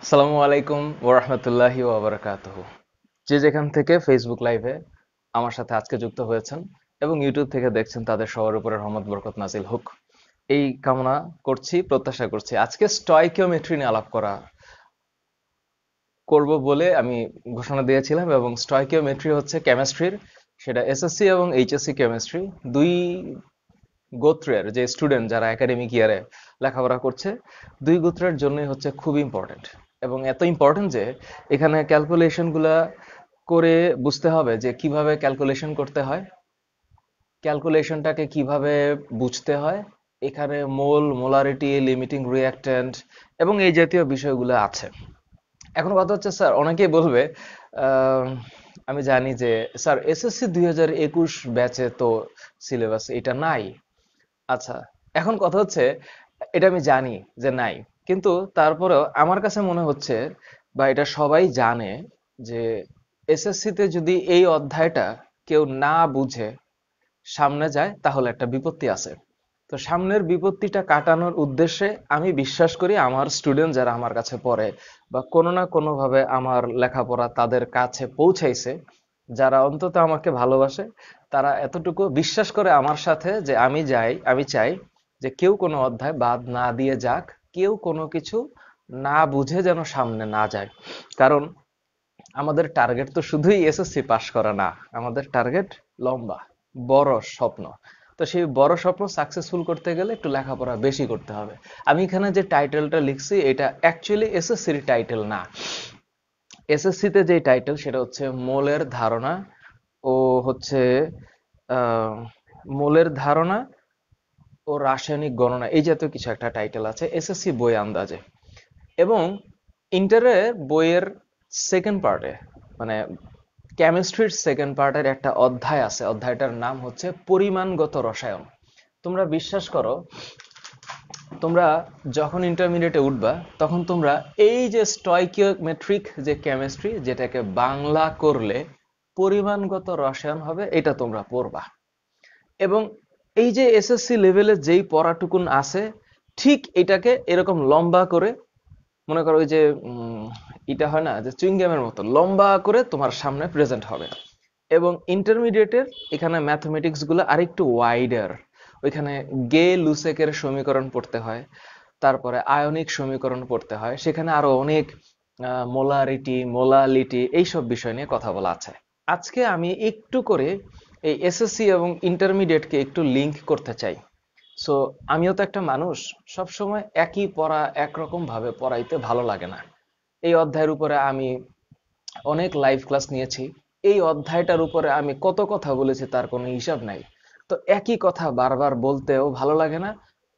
আসসালামু আলাইকুম ওরহমতুল্লাহি ওবরাকাতুহু। যে যেখান থেকে ফেসবুক লাইভে আমার সাথে আজকে যুক্ত হয়েছেন এবং ইউটিউব থেকে দেখছেন তাদের সবার উপরে রহমত বরকত নাজিল হোক, এই কামনা করছি, প্রত্যাশা করছি। আজকে স্টয়কিওমেট্রি নিয়ে আলাপ করব বলে আমি ঘোষণা দিয়েছিলাম, এবং স্টয়কিওমেট্রি হচ্ছে কেমিস্ট্রির, সেটা এসএসসি এবং এইচএসসি কেমিস্ট্রি দুই গোত্রের যে স্টুডেন্ট যারা একাডেমিক ইয়ারে লেখাপড়া করছে, দুই গোত্রের জন্যই হচ্ছে খুব ইম্পর্টেন্ট। এবং এত ইম্পর্টেন্ট যে এখানে ক্যালকুলেশনগুলা করে বুঝতে হবে যে কিভাবে ক্যালকুলেশন করতে হয়, ক্যালকুলেশনটাকে কিভাবে বুঝতে হয়, এখানে মোল, মোলারিটি, লিমিটিং রিঅ্যাক্ট্যান্ট এবং এই জাতীয় বিষয়গুলো আছে। এখন কথা হচ্ছে, স্যার অনেকেই বলবে, আহ, আমি জানি যে স্যার এসএসসি 2021 ব্যাচে তো সিলেবাস এটা নাই। আচ্ছা, এখন কথা হচ্ছে, এটা আমি জানি যে নাই, কিন্তু তারপরেও আমার কাছে মনে হচ্ছে, বা এটা সবাই জানে, যে এসএসসি তে যদি এই অধ্যায়টা কেউ না বুঝে সামনে যায় তাহলে একটা বিপত্তি আছে। তো সামনের বিপত্তিটা কাটানোর উদ্দেশ্যে আমি বিশ্বাস করি আমার স্টুডেন্ট যারা আমার কাছে পড়ে বা কোনো না কোনো ভাবে আমার লেখাপড়া তাদের কাছে পৌঁছাইছে, যারা অন্তত আমাকে ভালোবাসে, তারা এতটুকু বিশ্বাস করে আমার সাথে যে আমি চাই যে কেউ কোনো অধ্যায় বাদ না দিয়ে যাক, কেউ কোনো কিছু না বুঝে যেন সামনে না যায়। কারণ আমাদের টার্গেট তো শুধুই এসএসসি পাশ করা না, আমাদের টার্গেট লম্বা, বড় স্বপ্ন। তো সেই বড় স্বপ্ন সাকসেসফুল করতে গেলে একটু লেখাপড়া বেশি করতে হবে। আমি এখানে যে টাইটেলটা লিখছি এটা অ্যাকচুয়ালি এসএসসির টাইটেল না। এসএসসি তে যে টাইটেল সেটা হচ্ছে মোলের ধারণা ও হচ্ছে আহ, মোলের ধারণা ও রাসায়নিক গণনা, এই জাতীয় কিছু একটা টাইটেল আছে এসএসসি বই আন্দাজে। এবং ইন্টারের বইয়ের সেকেন্ড পার্টে, মানে কেমিস্ট্রির সেকেন্ড পার্টের একটা অধ্যায় আছে, অধ্যায়টার নাম হচ্ছে পরিমাণগত রসায়ন। তোমরা বিশ্বাস করো, তোমরা যখন ইন্টারমিডিয়েটে উঠবা তখন তোমরা এই যে স্টয়কিওমেট্রিক যে কেমিস্ট্রি, যেটাকে বাংলা করলে পরিমাণগত রসায়ন হবে, এটা তোমরা পড়বা। এবং এই যে এসএসসি লেভেলে যেই পড়াটুকুন আছে, ঠিক এটাকে এরকম লম্বা করে, মনে করো ওই যে এটা হয় না যে চুইংগামের মতো লম্বা করে তোমার সামনে প্রেজেন্ট হবে। এবং ইন্টারমিডিয়েটের এখানে ম্যাথমেটিক্স গুলো আরেকটু ওয়াইডার। ওইখানে লুসেকের সমীকরণ পড়তে হয়, তারপরে আয়নিক সমীকরণ পড়তে হয়, সেখানে আরো অনেক মোলারিটি, মোলালিটি, এইসব বিষয় নিয়ে কথা বলা আছে। আজকে আমি একটু করে এই এসএসসি এবং ইন্টারমিডিয়েটকে একটু লিংক করতে চাই। সো আমিও তো একটা মানুষ, সব সময় একই পড়া একরকম ভাবে পড়াইতে ভালো লাগে না। এই অধ্যায়ের উপরে আমি অনেক লাইভ ক্লাস নিয়েছি, এই অধ্যায়টার উপরে আমি কত কথা বলেছি তার কোনো হিসাব নাই। তো একই কথা বারবার বলতেও ভালো লাগে না,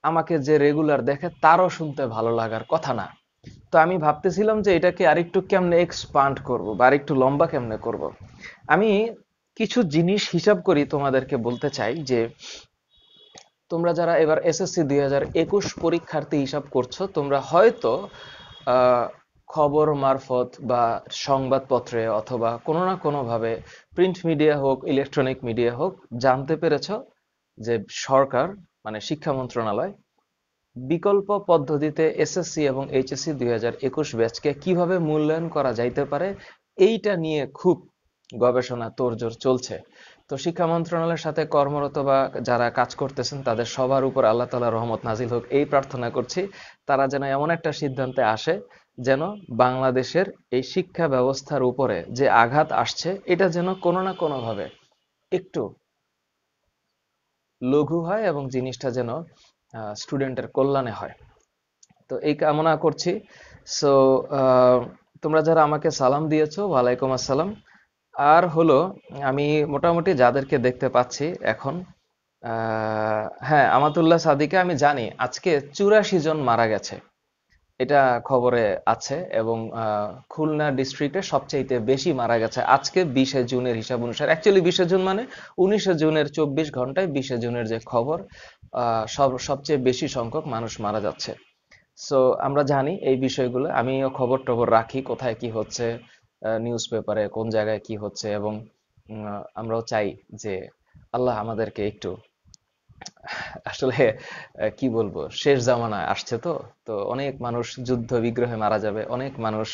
আমাকে যে রেগুলার দেখে তারও শুনতে ভালো লাগার কথা না। তো আমি ভাবতেছিলাম যে এটাকে আরেকটু কেমনে এক্সপান্ড করব বা আরেকটু লম্বা কেমনে করব। আমি কিছু জিনিস হিসাব করি তোমাদেরকে বলতে চাই যে তোমরা যারা এবার এসএসসি 2021 পরীক্ষার্থী হিসাব করছো, তোমরা হয়তো আহ, খবর মারফত বা সংবাদপত্রে অথবা কোনো না কোনো ভাবে, প্রিন্ট মিডিয়া হোক, ইলেকট্রনিক মিডিয়া হোক, জানতে পেরেছো যে সরকার, মানে শিক্ষা মন্ত্রণালয়, বিকল্প পদ্ধতিতে এসএসসি এবং এইচএসসি 2021 ব্যাচকে কিভাবে মূল্যায়ন করা যাইতে পারে, এইটা নিয়ে খুব গবেষণা তোড়জোড় চলছে। তো শিক্ষা মন্ত্রণালয়ের সাথে কর্মরত বা যারা কাজ করতেছেন তাদের সবার উপর আল্লাহ তাআলার রহমত নাজিল হোক, এই প্রার্থনা করছি তারা যেন এমন একটা সিদ্ধান্তে আসে যেন বাংলাদেশের এই শিক্ষা ব্যবস্থার উপরে যে আঘাত আসছে এটা যেন কোনো না কোনো ভাবে একটু লঘু হয় এবং জিনিসটা যেন স্টুডেন্টের কল্যাণে হয়। তো এই কামনা করছি। সো তোমরা যারা আমাকে সালাম দিয়েছো, ওয়ালাইকুম আসসালাম। আর হলো, আমি মোটামুটি যাদেরকে দেখতে পাচ্ছি এখন, হ্যাঁ, আমাতুল্লাহ সাদিকে আমি জানি আজকে 84 জন মারা গেছে, এটা খবরে আছে। এবং খুলনা ডিস্ট্রিক্টে সবচাইতে বেশি মারা গেছে আজকে 20শে জুনের হিসাব অনুসারে। অ্যাকচুয়ালি 20শে জুন মানে 19শে জুনের 24 ঘন্টায় 20শে জুনের যে খবর, সবচেয়ে বেশি সংখ্যক মানুষ মারা যাচ্ছে। সো আমরা জানি এই বিষয়গুলো, আমিও খবর টবর রাখি কোথায় কি হচ্ছে, নিউজ পেপারে কোন জায়গায় কি হচ্ছে। এবং আমরাও চাই যে আল্লাহ আমাদেরকে একটু আসলে কি বলবো, শেষ জামানা আসছে তো। তো অনেক মানুষ যুদ্ধ বিগ্রহে মারা যাবে, অনেক মানুষ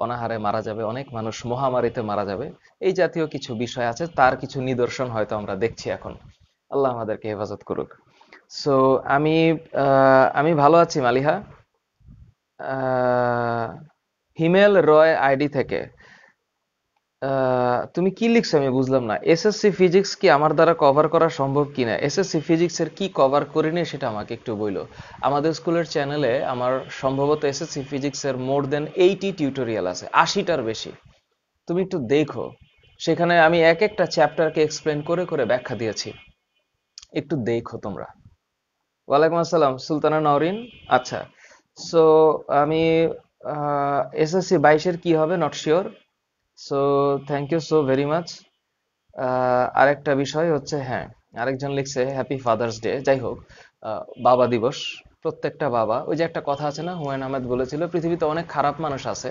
অনাহারে মারা যাবে, অনেক মানুষ মহামারীতে মারা যাবে। এই জাতীয় কিছু বিষয় আছে, তার কিছু নিদর্শন হয়তো আমরা দেখছি এখন। আল্লাহ আমাদেরকে হেফাজত করুক। সো আমি আমি ভালো আছি মালিহা। আহ, হিমেল রয় আইডি থেকে তুমি কি লিখছো আমি বুঝলাম না। এসএসসি ফিজিক্স কি আমার দ্বারা কভার করা সম্ভব কিনা? এসএসসি ফিজিক্স এর কি কভার করিনি সেটা আমাকে একটু বইলো। আমাদের স্কুলের চ্যানেলে আমার সম্ভবত এসএসসি ফিজিক্স এর মোর দেন 80 টিউটোরিয়াল আছে, 80টার বেশি। তুমি একটু দেখো, সেখানে আমি এক একটা চ্যাপ্টারকে এক্সপ্লেন করে করে ব্যাখ্যা দিয়েছি, একটু দেখো তোমরা। ওয়ালাইকুম আসসালাম সুলতানা নওরিন। আচ্ছা, সো আমি এসএসসি 22-এর কি হবে not sure. So thank you so very much. আরেকটা বিষয় হচ্ছে, হ্যাঁ, আরেকজন লিখছে হ্যাপি ফাদার্স ডে। যাই হোক, বাবা দিবস। প্রত্যেকটা বাবা, ওই যে একটা কথা আছে না, হুমায়ুন আহমেদ বলেছিল পৃথিবীতে অনেক খারাপ মানুষ আছে,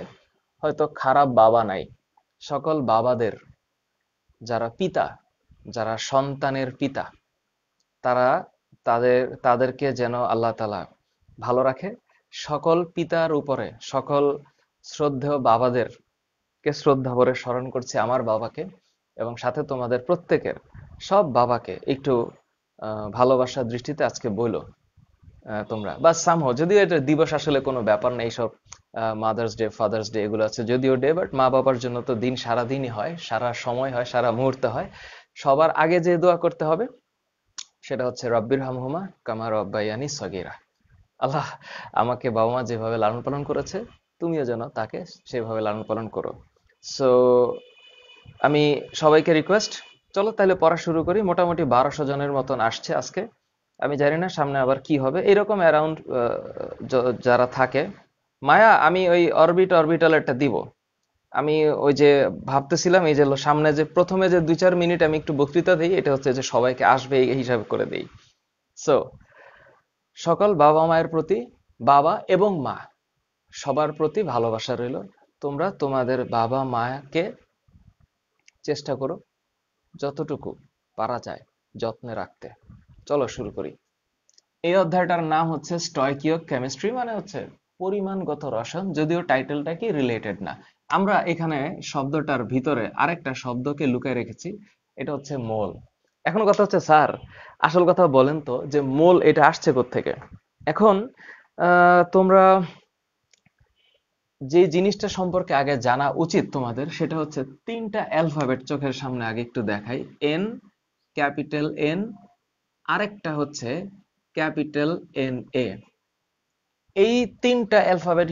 হয়তো খারাপ বাবা নাই। সকল বাবাদের, যারা পিতা, যারা সন্তানের পিতা, তারা তাদেরকে যেন আল্লাহ তাআলা ভালো রাখে। সকল পিতার উপরে, সকল শ্রদ্ধেয় বাবাদের কে শ্রদ্ধা ভরে স্মরণ করছি, আমার বাবাকে, এবং সাথে তোমাদের প্রত্যেকের সব বাবাকে একটু ভালোবাসার দৃষ্টিতে আজকে বলো। তোমরা বা সামহ, যদিও এটা দিবস আসলে কোনো ব্যাপার নেই, সব মাদার্স ডে ফাদার্স ডে এগুলো আছে যদিও ডে, বাট মা বাবার জন্য তো দিন সারা দিনই হয়, সারা সময় হয়, সারা মুহূর্তে হয়। সবার আগে যে দোয়া করতে হবে সেটা হচ্ছে রব্বির হামহুমা কামা রব্বায়ানি সগীরা। আল্লাহ, আমাকে বাবা মা যেভাবে লালন পালন করেছে, তুমিও যেন তাকে সেভাবে লালন পালন করো। সো আমি সবাইকে রিকোয়েস্ট, চলো তাহলে পড়া শুরু করি। মোটামুটি 1200 জনের মতন আসছে আজকে। আমি জানি না সামনে আবার কি হবে, এরকম অ্যারাউন্ড যারা থাকে। মায়া, আমি ওই অরবিটালেরটা দিব। আমি ওই যে ভাবতেছিলাম, এই যে সামনে যে প্রথমে যে 2-4 মিনিট আমি একটু বক্তৃতা দিই, এটা হচ্ছে যে সবাইকে আসবে এই হিসাবে করে দিই। সো সকল বাবা মায়ের প্রতি, বাবা এবং মা সবার প্রতি ভালোবাসা রইল। তোমরা তোমাদের বাবা মাকে চেষ্টা করো যতটুকু পারা যায় যত্নে রাখতে। চলো শুরু করি। এই অধ্যায়টার নাম হচ্ছে স্টয়কীয় কেমিস্ট্রি, মানে হচ্ছে পরিমাণগত রসায়ন, যদিও টাইটেলটা কি রিলেটেড না। আমরা এখানে শব্দটার ভিতরে আরেকটা শব্দকে লুকায় রেখেছি, এটা হচ্ছে মোল। এখন কথা হচ্ছে স্যার, আসল কথা বলেন তো যে মোল এটা আসছে কোত্থেকে। এখন তোমরা যে জিনিসটা সম্পর্কে আগে জানা উচিত তোমাদের, সেটা হচ্ছে 3টা অ্যালফাবেট চোখের সামনে আগে একটু দেখাই। এন, ক্যাপিটাল এন, আরেকটা হচ্ছে ক্যাপিটাল এন এ। এই 3টা অ্যালফাবেট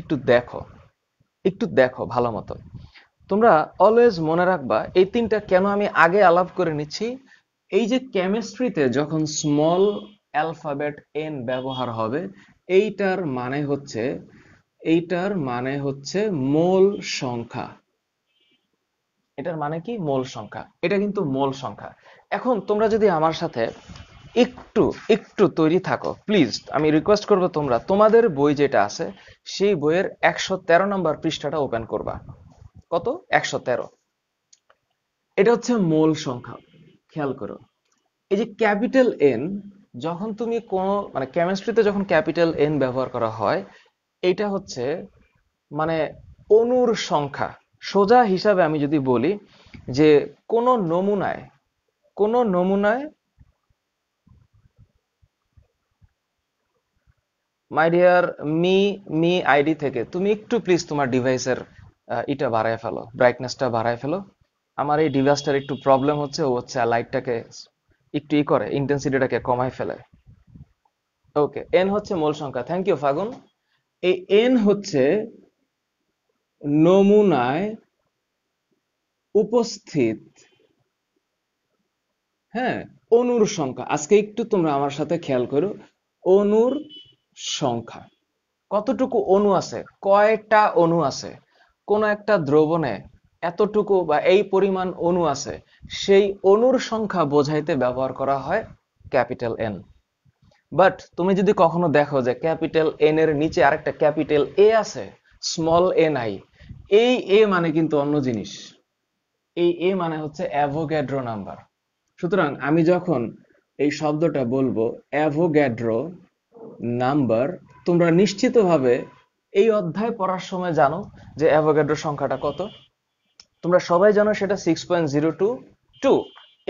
একটু দেখো ভালো মতো। তোমরা অলওয়েজ মনে রাখবা এই 3টা কেন আমি আগে আলাপ করে নিচ্ছি। এই যে কেমিস্ট্রিতে যখন স্মল অ্যালফাবেট এন ব্যবহার হবে, এইটার মানে হচ্ছে এইটার মানে হচ্ছে মোল সংখ্যা। এটার মানে কি? মোল সংখ্যা। এটা কিন্তু মোল সংখ্যা। এখন তোমরা যদি আমার সাথে একটু একটু তৈরি থাকো প্লিজ, আমি রিকোয়েস্ট করবো তোমরা তোমাদের বই যেটা আছে সেই বইয়ের 113 নম্বর পৃষ্ঠাটা ওপেন করবা। কত? 113। এটা হচ্ছে মোল সংখ্যা। খেয়াল করো, এই যে ক্যাপিটাল এন, যখন তুমি কোনো মানে কেমিস্ট্রিতে যখন ক্যাপিটাল এন ব্যবহার করা হয়, এটা হচ্ছে মানে অণুর সংখ্যা। সোজা হিসাবে আমি যদি বলি যে কোনো নমুনায় মাই ডিয়ার মি আইডি থেকে তুমি একটু প্লিজ তোমার ডিভাইসের এটা বাড়ায় ফেলো, ব্রাইটনেসটা বাড়ায় ফেলো। আমার এই ডিভাইসটার একটু প্রবলেম হচ্ছে, ও হচ্ছে লাইটটাকে একটু করে ইন্টেন্সিটিটাকে কমায় ফেলে। ওকে, এন হচ্ছে মূল সংখ্যা। থ্যাংক ইউ ফাগুন। এই এন হচ্ছে নমুনায় উপস্থিত, হ্যাঁ, অণুর সংখ্যা। আজকে একটু তোমরা আমার সাথে খেয়াল করো, অণুর সংখ্যা। কতটুকু অণু আছে, কয়টা অণু আছে কোন একটা দ্রবণে, এতটুকু বা এই পরিমাণ অণু আছে, সেই অণুর সংখ্যা বোঝাইতে ব্যবহার করা হয় ক্যাপিটাল এন। বাট তুমি যদি কখনো দেখো যে ক্যাপিটাল এন এর নিচে আরেকটা ক্যাপিটাল এ আছে, স্মল এ নাই, এই এ মানে কিন্তু অন্য জিনিস। এই এ মানে হচ্ছে অ্যাভোগাড্রো নাম্বার। সুতরাং আমি যখন এই শব্দটা বলবো অ্যাভোগাড্রো নাম্বার। তোমরা নিশ্চিতভাবে এই অধ্যায় পড়ার সময় জানো যে অ্যাভোগাড্রো সংখ্যাটা কত। তোমরা সবাই জানো সেটা 6.022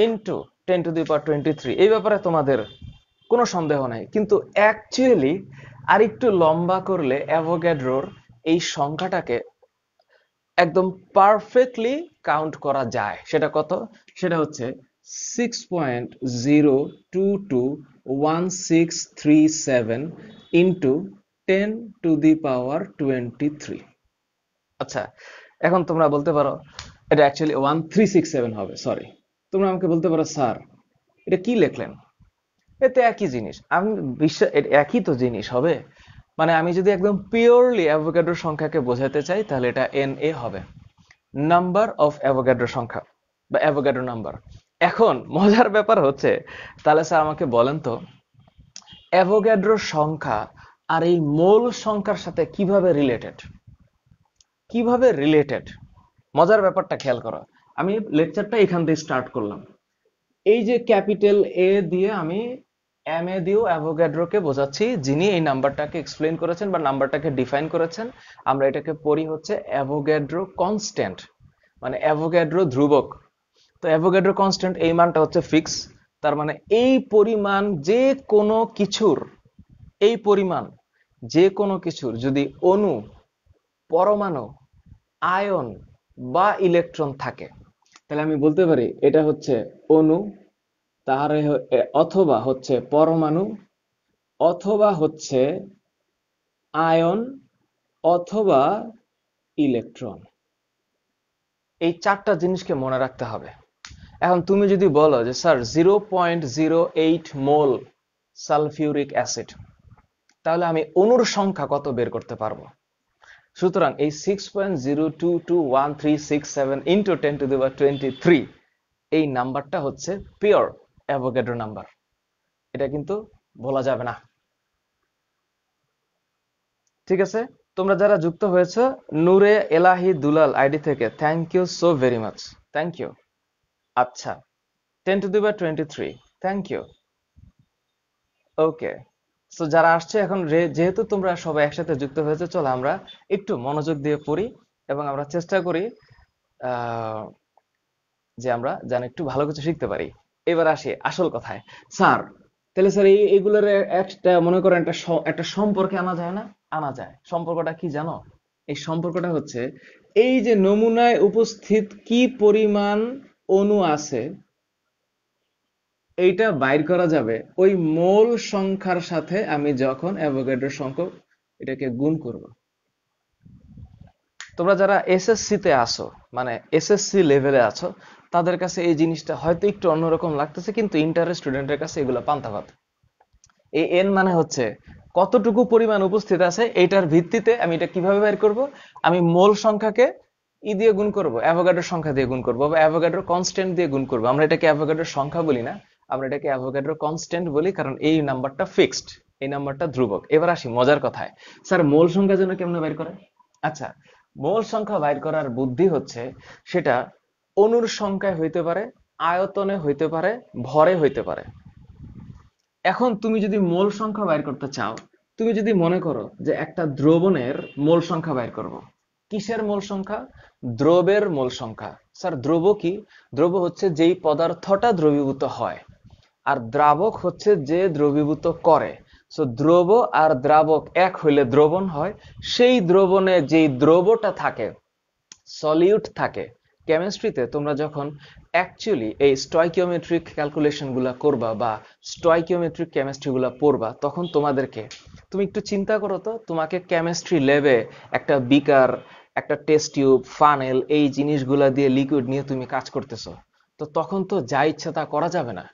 ইন্টু 10⁻23। এই ব্যাপারে তোমাদের কোনো সন্দেহ নাই, কিন্তু অ্যাকচুয়ালি আর একটু লম্বা করলে অ্যাভোগাড্রোর এই সংখ্যাটাকে একদম পারফেক্টলি কাউন্ট করা যায়। সেটা কত? সেটা হচ্ছে 6.0221637 ইন্টু 10⁻23। আচ্ছা, এখন তোমরা বলতে পারো এটা অ্যাকচুয়ালি 1367 হবে, সরি। তোমরা আমাকে বলতে পারো স্যার এটা কি লিখলেন, এতে একই জিনিস। আমি বিশ্বাস একই তো জিনিস হবে। মানে আমি যদি একদম পিওরলি অ্যাভোগাড্রো সংখ্যাকে বোঝাতে চাই তাহলে এটা NA হবে, নাম্বার অফ অ্যাভোগাড্রো সংখ্যা বা অ্যাভোগাড্রো নাম্বার। এখন মজার ব্যাপার হচ্ছে, তাহলে স্যার আমাকে বলেন তো অ্যাভোগাড্রো সংখ্যা আর এই মোল সংখ্যার সাথে কিভাবে রিলেটেড? কিভাবে রিলেটেড? মজার ব্যাপারটা খেয়াল করো। আমি লেকচারটা এখান থেকে স্টার্ট করলাম। এই যে ক্যাপিটাল এ দিয়ে আমি MA দিয়েও অ্যাভোগাড্রোকে বোঝাচ্ছি, যিনি এই নাম্বারটাকে এক্সপ্লেন করেছেন বা নাম্বারটাকে ডিফাইন করেছেন। আমরা এটাকে পড়ি হচ্ছে অ্যাভোগাড্রো কনস্ট্যান্ট, মানে অ্যাভোগাড্রো ধ্রুবক। তো অ্যাভোগাড্রো কনস্ট্যান্ট এই মানটা হচ্ছে ফিক্স। তার মানে এই পরিমাণ যে কোনো কিছুর, এই পরিমাণ যে কোনো কিছুর যদি অণু, পরমাণু, আয়ন বা ইলেকট্রন থাকে, তাহলে আমি বলতে পারি এটা হচ্ছে অণু, তাহলে অথবা হচ্ছে পরমাণু, অথবা হচ্ছে আয়ন, অথবা ইলেকট্রন। এই চারটা জিনিসকে মনে রাখতে হবে। এখন তুমি যদি বলো যে স্যার 0.08 মোল সালফিউরিক অ্যাসিড, তাহলে আমি অণুর সংখ্যা কত বের করতে পারবো? সুতরাং এই 6.0221367 ইন্টু 10⁻23 এই নাম্বারটা হচ্ছে পিওর অ্যাভোগাড্রো নাম্বার। এটা কিন্তু বলা যাবে না। ঠিক আছে, তোমরা যারা যুক্ত হয়েছে নূরে এলাহি দুলাল আইডি থেকে, thank you so very much, thank you. আচ্ছা, 10⁻23, থ্যাংক ইউ। ওকে, সো যারা আসছে এখন, যেহেতু তোমরা সবাই একসাথে যুক্ত হয়েছে, চলো আমরা একটু মনোযোগ দিয়ে পড়ি এবং আমরা চেষ্টা করি যে আমরা যেন একটু ভালো কিছু শিখতে পারি। এবার আসি আসল কথায়। স্যার, তাহলে স্যার এইগুলোর একটা মনে করেন একটা সম্পর্কে আনা যায় না? আনা যায়। সম্পর্কটা কি জানো? এই সম্পর্কটা হচ্ছে এই যে নমুনায় উপস্থিত কি পরিমাণ অণু আছে এইটা বাইর করা যাবে ওই মোল সংখ্যার সাথে আমি যখন অ্যাভোগাড্রো সংখ্যক এটাকে গুণ করব। তোমরা যারা এসএসসি তে আছো, মানে এসএসসি লেভেলে আছো, তাদের কাছে এই জিনিসটা হয়তো একটু অন্যরকম লাগতেছে, কিন্তু ইন্টারের স্টুডেন্টের কাছে এগুলো পান্তা ভাত। এই এন মানে হচ্ছে কতটুকু পরিমাণ উপস্থিত আছে, এইটার ভিত্তিতে আমি এটা কিভাবে বের করব? আমি মোল সংখ্যাকে দিয়ে গুণ করব, অ্যাভোগাড্রো সংখ্যা দিয়ে গুণ করব, বা অ্যাভোগাড্রো কনস্ট্যান্ট দিয়ে গুণ করব। আমরা এটাকে অ্যাভোগাড্রো সংখ্যা বলি না, আমরা এটাকে অ্যাভোগাড্রো কনস্ট্যান্ট বলি, কারণ এই নাম্বারটা ফিক্সড, এই নাম্বারটা ধ্রুবক। এবার আসি মজার কথায়। স্যার মোল সংখ্যা যেন কেমনে বের করে? আচ্ছা, মোল সংখ্যা বাইর করার বুদ্ধি হচ্ছে সেটা অণুর সংখ্যায় হইতে পারে, আয়তনে হইতে পারে, ভরে হইতে পারে। এখন তুমি যদি মোল সংখ্যা বাইর করতে চাও, তুমি যদি মনে করো যে একটা দ্রবণের মোল সংখ্যা বাইর করব। কিসের মোল সংখ্যা? দ্রবের মোল সংখ্যা। স্যার দ্রব কি? দ্রব হচ্ছে যেই পদার্থটা দ্রবীভূত হয়, আর দ্রাবক হচ্ছে যে দ্রবীভূত করে। সো দ্রব আর দ্রাবক এক হইলে দ্রবণ হয়। সেই দ্রবণে যেই দ্রবটা থাকে, সলিউট থাকে। কেমিস্ট্রিতে তোমরা যখন অ্যাকচুয়ালি এই স্টয়কিওমেট্রিক ক্যালকুলেশন গুলা করবা বা স্টয়কিওমেট্রিক কেমিস্ট্রি গুলা পড়বা, তখন তোমাদেরকে, তুমি একটু চিন্তা করো তো, তোমাকে কেমিস্ট্রি ল্যাবে একটা বিকার, একটা টেস্ট টিউব, ফানেল, এই জিনিসগুলা দিয়ে লিকুইড নিয়ে তুমি কাজ করতেছো। তো তখন তো যা ইচ্ছা তা করা যাবে না,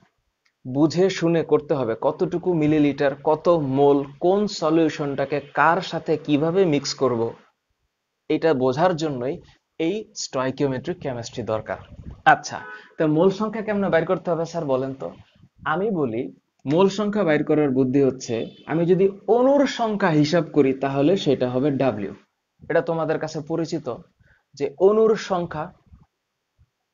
বুঝে শুনে করতে হবে। কতটুকু মিলিলিটার, কত মোল, কোন সলিউশনটাকে কার সাথে কিভাবে মিক্স করব, এটা বোঝার জন্যই এই স্টয়কিওমেট্রিক কেমিস্ট্রি দরকার। আচ্ছা, তো মোল সংখ্যা কেমনে বাইর করতে হবে স্যার বলেন তো? আমি বলি মোল সংখ্যা বাইর করার বুদ্ধি হচ্ছে, আমি যদি অণুর সংখ্যা হিসাব করি তাহলে সেটা হবে ডাব্লিউ। এটা তোমাদের কাছে পরিচিত যে অণুর সংখ্যা।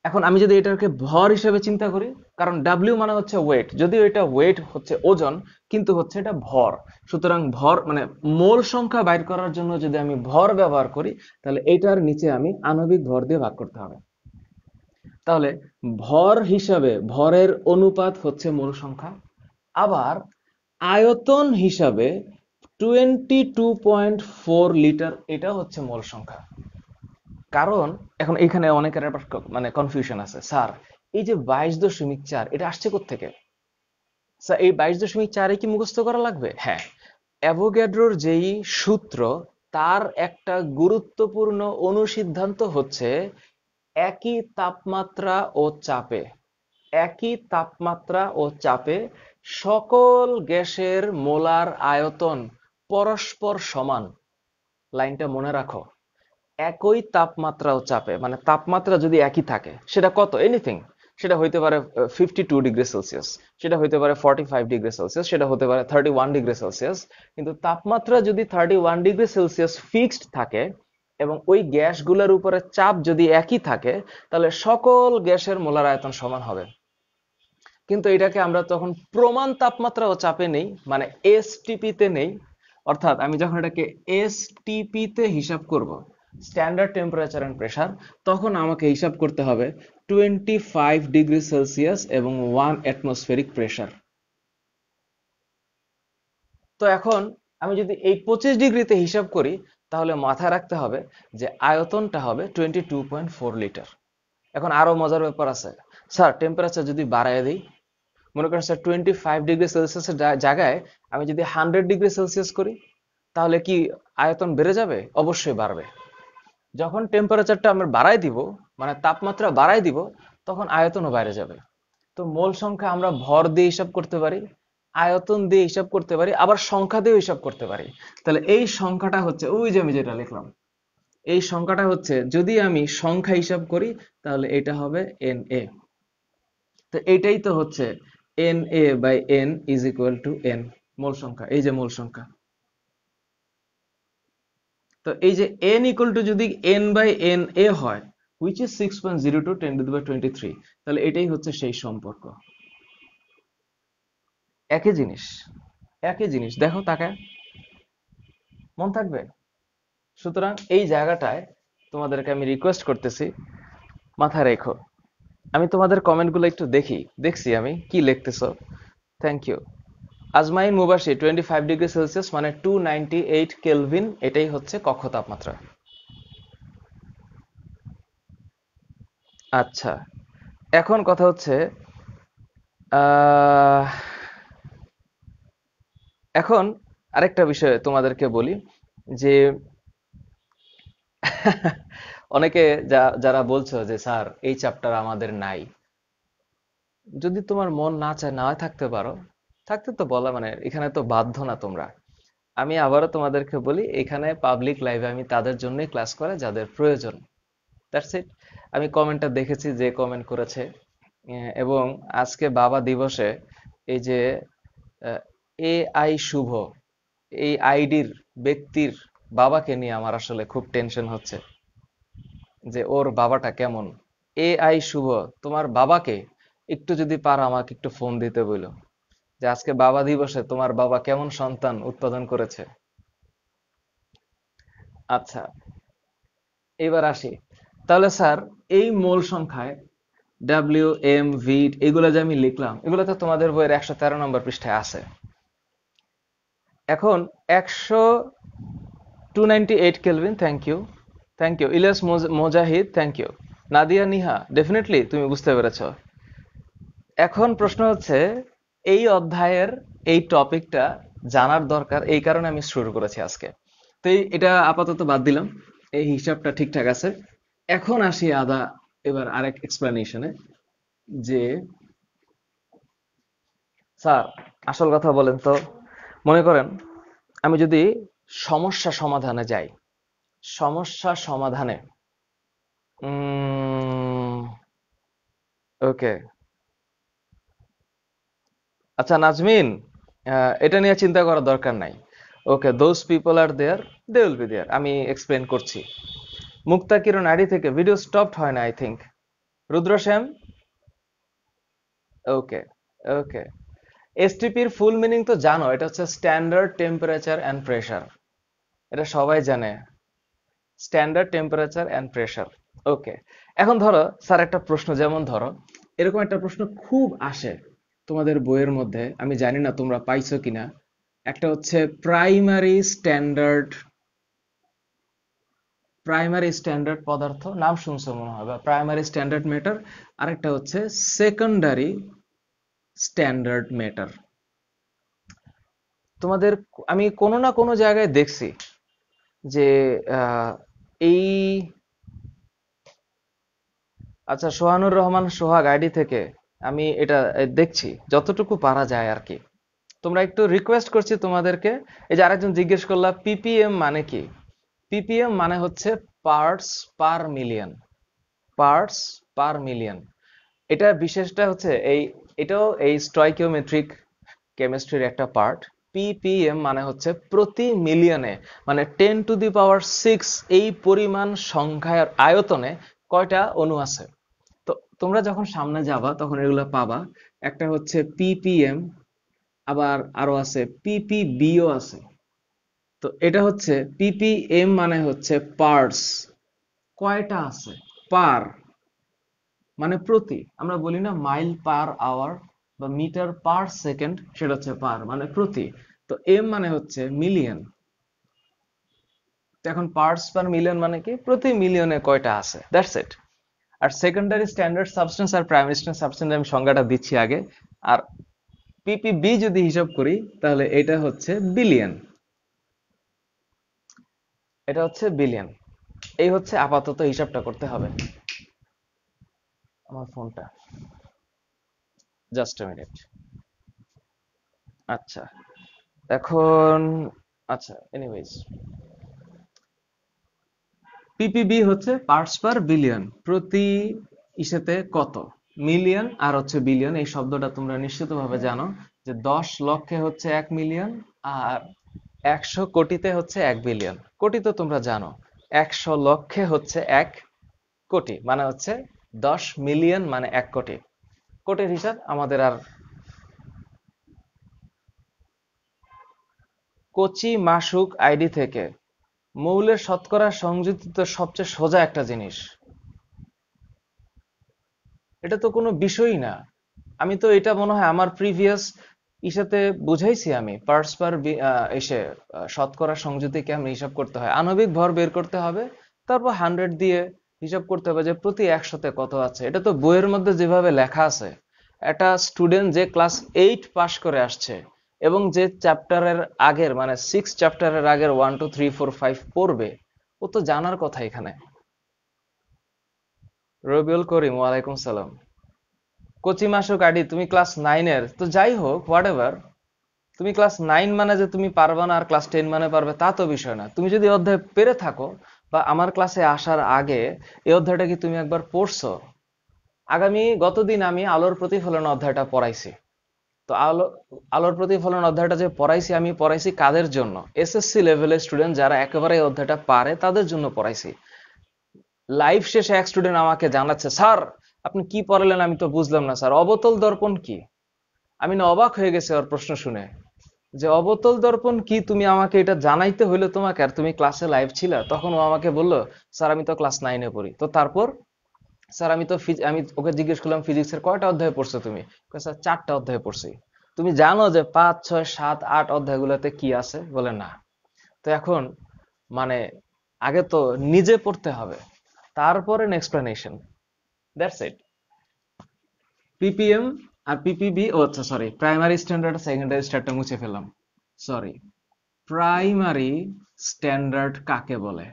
এখন আমি যদি এটাকে ভর হিসেবে চিন্তা করি, কারণ ডাব্লিউ মানে হচ্ছে ওয়েট, যদিও এটা ওয়েট হচ্ছে ওজন, কিন্তু হচ্ছে এটা ভর। সুতরাং ভর মানে মোল সংখ্যা বাইর করার জন্য যদি আমি ভর ব্যবহার করি, তাহলে এটার নিচে আমি আণবিক ভর দিয়ে ভাগ করতে হবে। তাহলে ভর হিসাবে ভরের অনুপাত হচ্ছে মোল সংখ্যা। আবার আয়তন হিসাবে 22.4 লিটার, এটা হচ্ছে মোল সংখ্যা। কারণ এখন এখানে অনেকের আবার মানে কনফিউশন আছে, স্যার এই যে 22.4 এটা আসছে কোত্থেকে? স্যার এই 22.4 কি মুখস্থ করা লাগবে? হ্যাঁ, অ্যাভোগাড্রোর যেই সূত্র, তার একটা গুরুত্বপূর্ণ অনুসিদ্ধান্ত হচ্ছে একই তাপমাত্রা ও চাপে, একই তাপমাত্রা ও চাপে সকল গ্যাসের মোলার আয়তন পরস্পর সমান। লাইনটা মনে রাখো, একই তাপমাত্রা ও চাপে, মানে তাপমাত্রা যদি একই থাকে, সেটা কত? এনিথিং, সেটা হইতে পারে 52 ডিগ্রি সেলসিয়াস, সেটা হইতে পারে 45 ডিগ্রি সেলসিয়াস, সেটা হতে পারে 31 ডিগ্রি সেলসিয়াস। কিন্তু তাপমাত্রা যদি 31 ডিগ্রি সেলসিয়াস ফিক্সড থাকে এবং ওই গ্যাসগুলোর উপরে চাপ যদি একই থাকে, তাহলে সকল গ্যাসের মোলার আয়তন সমান হবে। কিন্তু এটাকে আমরা তখন প্রমাণ তাপমাত্রা ও চাপে নেই, মানে এসটিপি তে নেই। অর্থাৎ আমি যখন এটাকে এসটিপি তে হিসাব করব, স্ট্যান্ডার্ড টেম্পারেচার এন্ড প্রেসার, তখন আমাকে হিসাব করতে হবে 25 ডিগ্রি সেলসিয়াস এবং 1 অ্যাটমসফেরিক প্রেসার। তো এখন আমি যদি এই 25 ডিগ্রিতে হিসাব করি, তাহলে মাথায় রাখতে হবে যে আয়তনটা হবে 22.4 লিটার। এখন আরো মজার ব্যাপার আছে, স্যার টেম্পারেচার যদি বাড়ায় দিই, মনে করেন স্যার 25 ডিগ্রি সেলসিয়াসের জায়গায় আমি যদি 100 ডিগ্রি সেলসিয়াস করি, তাহলে কি আয়তন বেড়ে যাবে? অবশ্যই বাড়বে। যখন টেম্পারেচারটা আমরা বাড়াই দিব, মানে তাপমাত্রা বাড়াই দিব, তখন আয়তনও বাইরে যাবে। তো মোল সংখ্যা আমরা ভর দিয়ে হিসাব করতে পারি, আয়তন দিয়ে হিসাব করতে পারি, আবার সংখ্যা দিয়ে হিসাব করতে পারি। তাহলে এই সংখ্যাটা হচ্ছে ওই যে আমি যেটা লিখলাম, এই সংখ্যাটা হচ্ছে, যদি আমি সংখ্যা হিসাব করি, তাহলে এটা হবে এন এ। তো এইটাই তো হচ্ছে N A by N is equal to N, mole সংখ্যা। এই যে মোল সংখ্যা, তো এই যে n ইকুয়াল টু যদি n বাই এন এ হয়, which is 6.02 10 to the power 23, তাহলে এটাই হচ্ছে সেই সম্পর্ক। একই জিনিস, একই জিনিস, দেখো তাকায়, মন থাকবে। সুতরাং এই জায়গাটায় তোমাদেরকে আমি রিকোয়েস্ট করতেছি, মাথায় রেখো। আমি তোমাদের কমেন্টগুলো একটু দেখছি আমি কি লিখতেছো। Thank you. আজমাইন মুবাশি 25 ডিগ্রি সেলসিয়াস মানে 298 কেলভিন, এটাই হচ্ছে কক্ষ তাপমাত্রা। আচ্ছা, এখন কথা হচ্ছে, আহ, এখন আরেকটা বিষয় তোমাদেরকে বলি যে অনেকে যারা বলছো যে স্যার এই চ্যাপ্টার আমাদের নাই, যদি তোমার মন না চায় না থাকতে পারো, থাকতে তো বলা, মানে এখানে তো বাধ্য না তোমরা। আমি আবারও তোমাদেরকে বলি, এখানে পাবলিক লাইভে আমি তাদের জন্যই ক্লাস করে যাদের প্রয়োজন। That's it. আমি কমেন্টটা দেখেছি যে কমেন্ট করেছে, এবং আজকে বাবা দিবসে এই যে এ আই শুভ, এই আইডির ব্যক্তির বাবাকে নিয়ে আমার আসলে খুব টেনশন হচ্ছে যে ওর বাবাটা কেমন। এ আই শুভ, তোমার বাবাকে একটু যদি পারো আমাকে একটু ফোন দিতে বলো, যে আজকে বাবা দিবসে তোমার বাবা কেমন সন্তান উৎপাদন করেছে। আচ্ছা, এবার আসি। তাহলে স্যার এই মোল সংখ্যায় ডাব্লিউ এম ভি এগুলো যে আমি লিখলাম, এগুলো তো তোমাদের বইয়ের 113 নম্বর পৃষ্ঠায় আছে। এখন 298 kelvin, thank you, thank you Ilias Mojahid, thank you Nadia Niha, definitely তুমি বুঝতে পেরেছো। এখন প্রশ্ন হচ্ছে, এই অধ্যায়ের এই টপিকটা জানার দরকার, এই কারণে আমি শুরু করেছি আজকে। তো এটা আপাতত বাদ দিলাম, এই হিসাবটা ঠিকঠাক আছে। এখন আসি এবার আরেক এক্সপ্লানেশনে, যে স্যার আসল কথা বলেন তো, মনে করেন আমি যদি সমস্যা সমাধানে যাই, সমস্যা সমাধানে ওকে, আচ্ছা নাজমিন, এটা নিয়ে চিন্তা করার দরকার নাই। Okay, those people are there, they will be there. আমি এক্সপ্লেন করছি। মুক্তা কিরণ আইডি থেকে ভিডিও স্টপড হয় না I think. Rudrashyam, okay okay. এসটিপির ফুল মিনিং তো জানো, এটা হচ্ছে স্ট্যান্ডার্ড টেম্পারেচার অ্যান্ড প্রেসার। এটা সবাই জানে, স্ট্যান্ডার্ড টেম্পারেচার অ্যান্ড প্রেসার। ওকে, এখন ধরো স্যার একটা প্রশ্ন, যেমন ধরো এরকম একটা প্রশ্ন খুব আসে তোমাদের বইয়ের মধ্যে, আমি জানি না তোমরা পাইছো কিনা। একটা হচ্ছে প্রাইমারি স্ট্যান্ডার্ড পদার্থ, নাম শুনছো মনে হয়, বা প্রাইমারি স্ট্যান্ডার্ড ম্যাটার। আরেকটা হচ্ছে সেকেন্ডারি স্ট্যান্ডার্ড ম্যাটার। তোমাদের আমি কোনো না কোনো জায়গায় দেখছি যে আহ, এই, আচ্ছা, সোহানুর রহমান সোহাগ আইডি থেকে আমি এটা দেখছি, যতটুকু পারা যায় আর কি। তোমরা একটু রিকোয়েস্ট করছি তোমাদেরকে, এই যে আরেকজন জিজ্ঞেস করলা পিপিএম মানে কি। পিপিএম মানে হচ্ছে parts per million, parts per million. এটা বিশেষটা হচ্ছে এই, এটাও এই স্টয়কিওমেট্রিক কেমিস্ট্রির একটা পার্ট। পিপিএম মানে হচ্ছে প্রতি মিলিয়নে, মানে 10⁶ এই পরিমাণ সংখ্যার আয়তনে কয়টা অণু আছে। তো তোমরা যখন সামনে যাবা তখন এগুলো পাবা। একটা হচ্ছে পিপিএম, আবার আরো আছে পিপিবিও আছে। তো এটা হচ্ছে পিপিএম মানে হচ্ছে পার্টস, কয়টা আছে, পার মানে প্রতি। আমরা বলি না মাইল পার আওয়ার বা মিটার পার সেকেন্ড, সেটা হচ্ছে পার মানে প্রতি। তো এম মানে হচ্ছে মিলিয়ন। তো এখন পার্টস পার মিলিয়ন মানে কি, প্রতি মিলিয়নে কয়টা আছে, দ্যাটস ইট। আর সেকেন্ডারি স্ট্যান্ডার্ড সাবস্টেন্স আর প্রাইমারি স্ট্যান্ডার্ড সাবস্টেন্স আমি সংজ্ঞাটা দিচ্ছি আগে। আর পিপিবি যদি হিসাব করি তাহলে এটা হচ্ছে বিলিয়ন, এটা হচ্ছে বিলিয়ন। এই হচ্ছে আপাতত হিসাবটা করতে হবে। আমার ফোনটা, জাস্ট এ মিনিট। আচ্ছা, এখন, আচ্ছা এনিওয়েজ, পিপিবি হচ্ছে পার্টস পার বিলিয়ন, প্রতি ইসেতে কত, মিলিয়ন আর হচ্ছে বিলিয়ন। এই শব্দটা তোমরা নিশ্চিতভাবে জানো যে 10 লক্ষে হচ্ছে 1 মিলিয়ন, আর 100 কোটিতে হচ্ছে 1 বিলিয়ন। কোটি তো তোমরা জানো, 100 লক্ষে হচ্ছে 1 কোটি, মানে হচ্ছে 10 মিলিয়ন মানে 1 কোটি। কোটির হিসাব আমাদের আর, কচি মাসুক আইডি থেকে, মৌলের শতকরা সংযুক্ত তো সবচেয়ে সোজা একটা জিনিস, এটা তো কোনো বিষয়ই না। আমি তো এটা মনে হয় আমার প্রিভিয়াস ইসাতে বুঝাইছি, আমি পার্টস পার এসে শতকরা সংযুতিকে আমি হিসাব করতে হয়, আণবিক ভর বের করতে হবে, তারপর 100 দিয়ে হিসাব করতে হবে যে প্রতি 100-তে কত আছে। এটা তো বইয়ের মধ্যে যেভাবে লেখা আছে, একটা স্টুডেন্ট যে ক্লাস 8 পাস করে আসছে এবং যে চ্যাপ্টারের আগের মানে 6 চ্যাপ্টারের আগের 1 2 3 4 5 পড়বে, ও তো জানার কথা এখানে। রবিউল করিম, ওয়ালাইকুম সালাম। কচি মাসুক আইডি, তুমি ক্লাস 9-এর, তো যাই হোক হোয়াট এভার। তুমি ক্লাস 9 মানে যে তুমি পারবে না, আর ক্লাস 10 মানে পারবে তা তো বিষয় না। তুমি যদি অধ্যায় পেরে থাকো, বা আমার ক্লাসে আসার আগে এই অধ্যায়টা কি তুমি একবার পড়ছো? গতদিন আমি আলোর প্রতিফলন অধ্যায়টা পড়াইছি। তো আলোর প্রতিফলন অধ্যায়টা যে পড়াইছি, আমি পড়াইছি কাদের জন্য, এসএসসি লেভেলের স্টুডেন্ট যারা একেবারে এই অধ্যায়টা পারে তাদের জন্য পড়াইছি। লাইভ শেষে এক স্টুডেন্ট আমাকে জানাচ্ছে, স্যার আপনি কি পড়ালেন, আমি তো বুঝলাম না স্যার, অবতল দর্পণ কি? আমি না অবাক হয়ে গেছি ওর প্রশ্ন শুনে, যে অবতল দর্পণ কি, তুমি আমাকে এটা জানাইতে হইলো তোমাকে, আর তুমি ক্লাসে লাইভ ছিলা? তখন ও আমাকে বললো, স্যার আমি তো ক্লাস 9-এ পড়ি। তো তারপর স্যার আমি ওকে জিজ্ঞেস করলাম, ফিজিক্সের কয়টা অধ্যায় পড়ছো তুমি? কয়, স্যার 4টা অধ্যায় পড়ছি। তুমি জানো যে 5 6 7 8 অধ্যায়গুলোতে কি আছে? বলে না। তো এখন মানে আগে তো নিজে পড়তে হবে, তারপরে এক্সপ্লেনেশন, দ্যাটস ইট। পিপিএম আর পিপিবি, ও আচ্ছা sorry, primary standard secondary standard মুছে ফেললাম, সরি। প্রাইমারি স্ট্যান্ডার্ড কাকে বলে,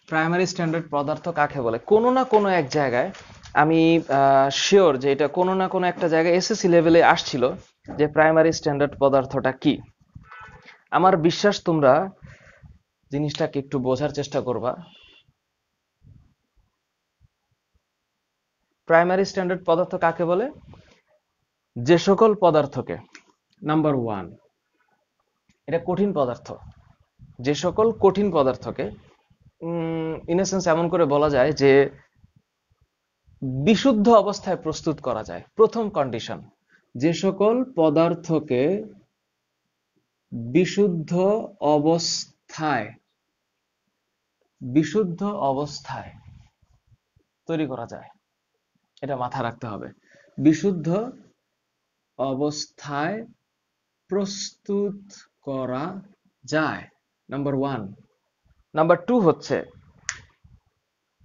প্রাইমারি স্ট্যান্ডার্ড পদার্থ কাকে বলে? কোনো না কোনো এক জায়গায় আমি শিওর যে এটা কোনো না কোনো একটা জায়গায় এসএসসি লেভেলে আসছিল যে প্রাইমারি স্ট্যান্ডার্ড পদার্থটা কি। আমার বিশ্বাস তোমরা জিনিসটাকে একটু বোঝার চেষ্টা করবা। প্রাইমারি স্ট্যান্ডার্ড পদার্থ কাকে বলে? যে সকল পদার্থকে, নাম্বার ওয়ান, এটা কঠিন পদার্থ, যে সকল কঠিন পদার্থকে ইন এ সেন্স এমন করে বলা যায় যে বিশুদ্ধ অবস্থায় প্রস্তুত করা যায়। প্রথম কন্ডিশন, যে সকল পদার্থকে বিশুদ্ধ অবস্থায় বিশুদ্ধ অবস্থায় তৈরি করা যায়, এটা মাথায় রাখতে হবে। বিশুদ্ধ অবস্থায় প্রস্তুত করা যায়, নাম্বার 1। নাম্বার 2 হচ্ছে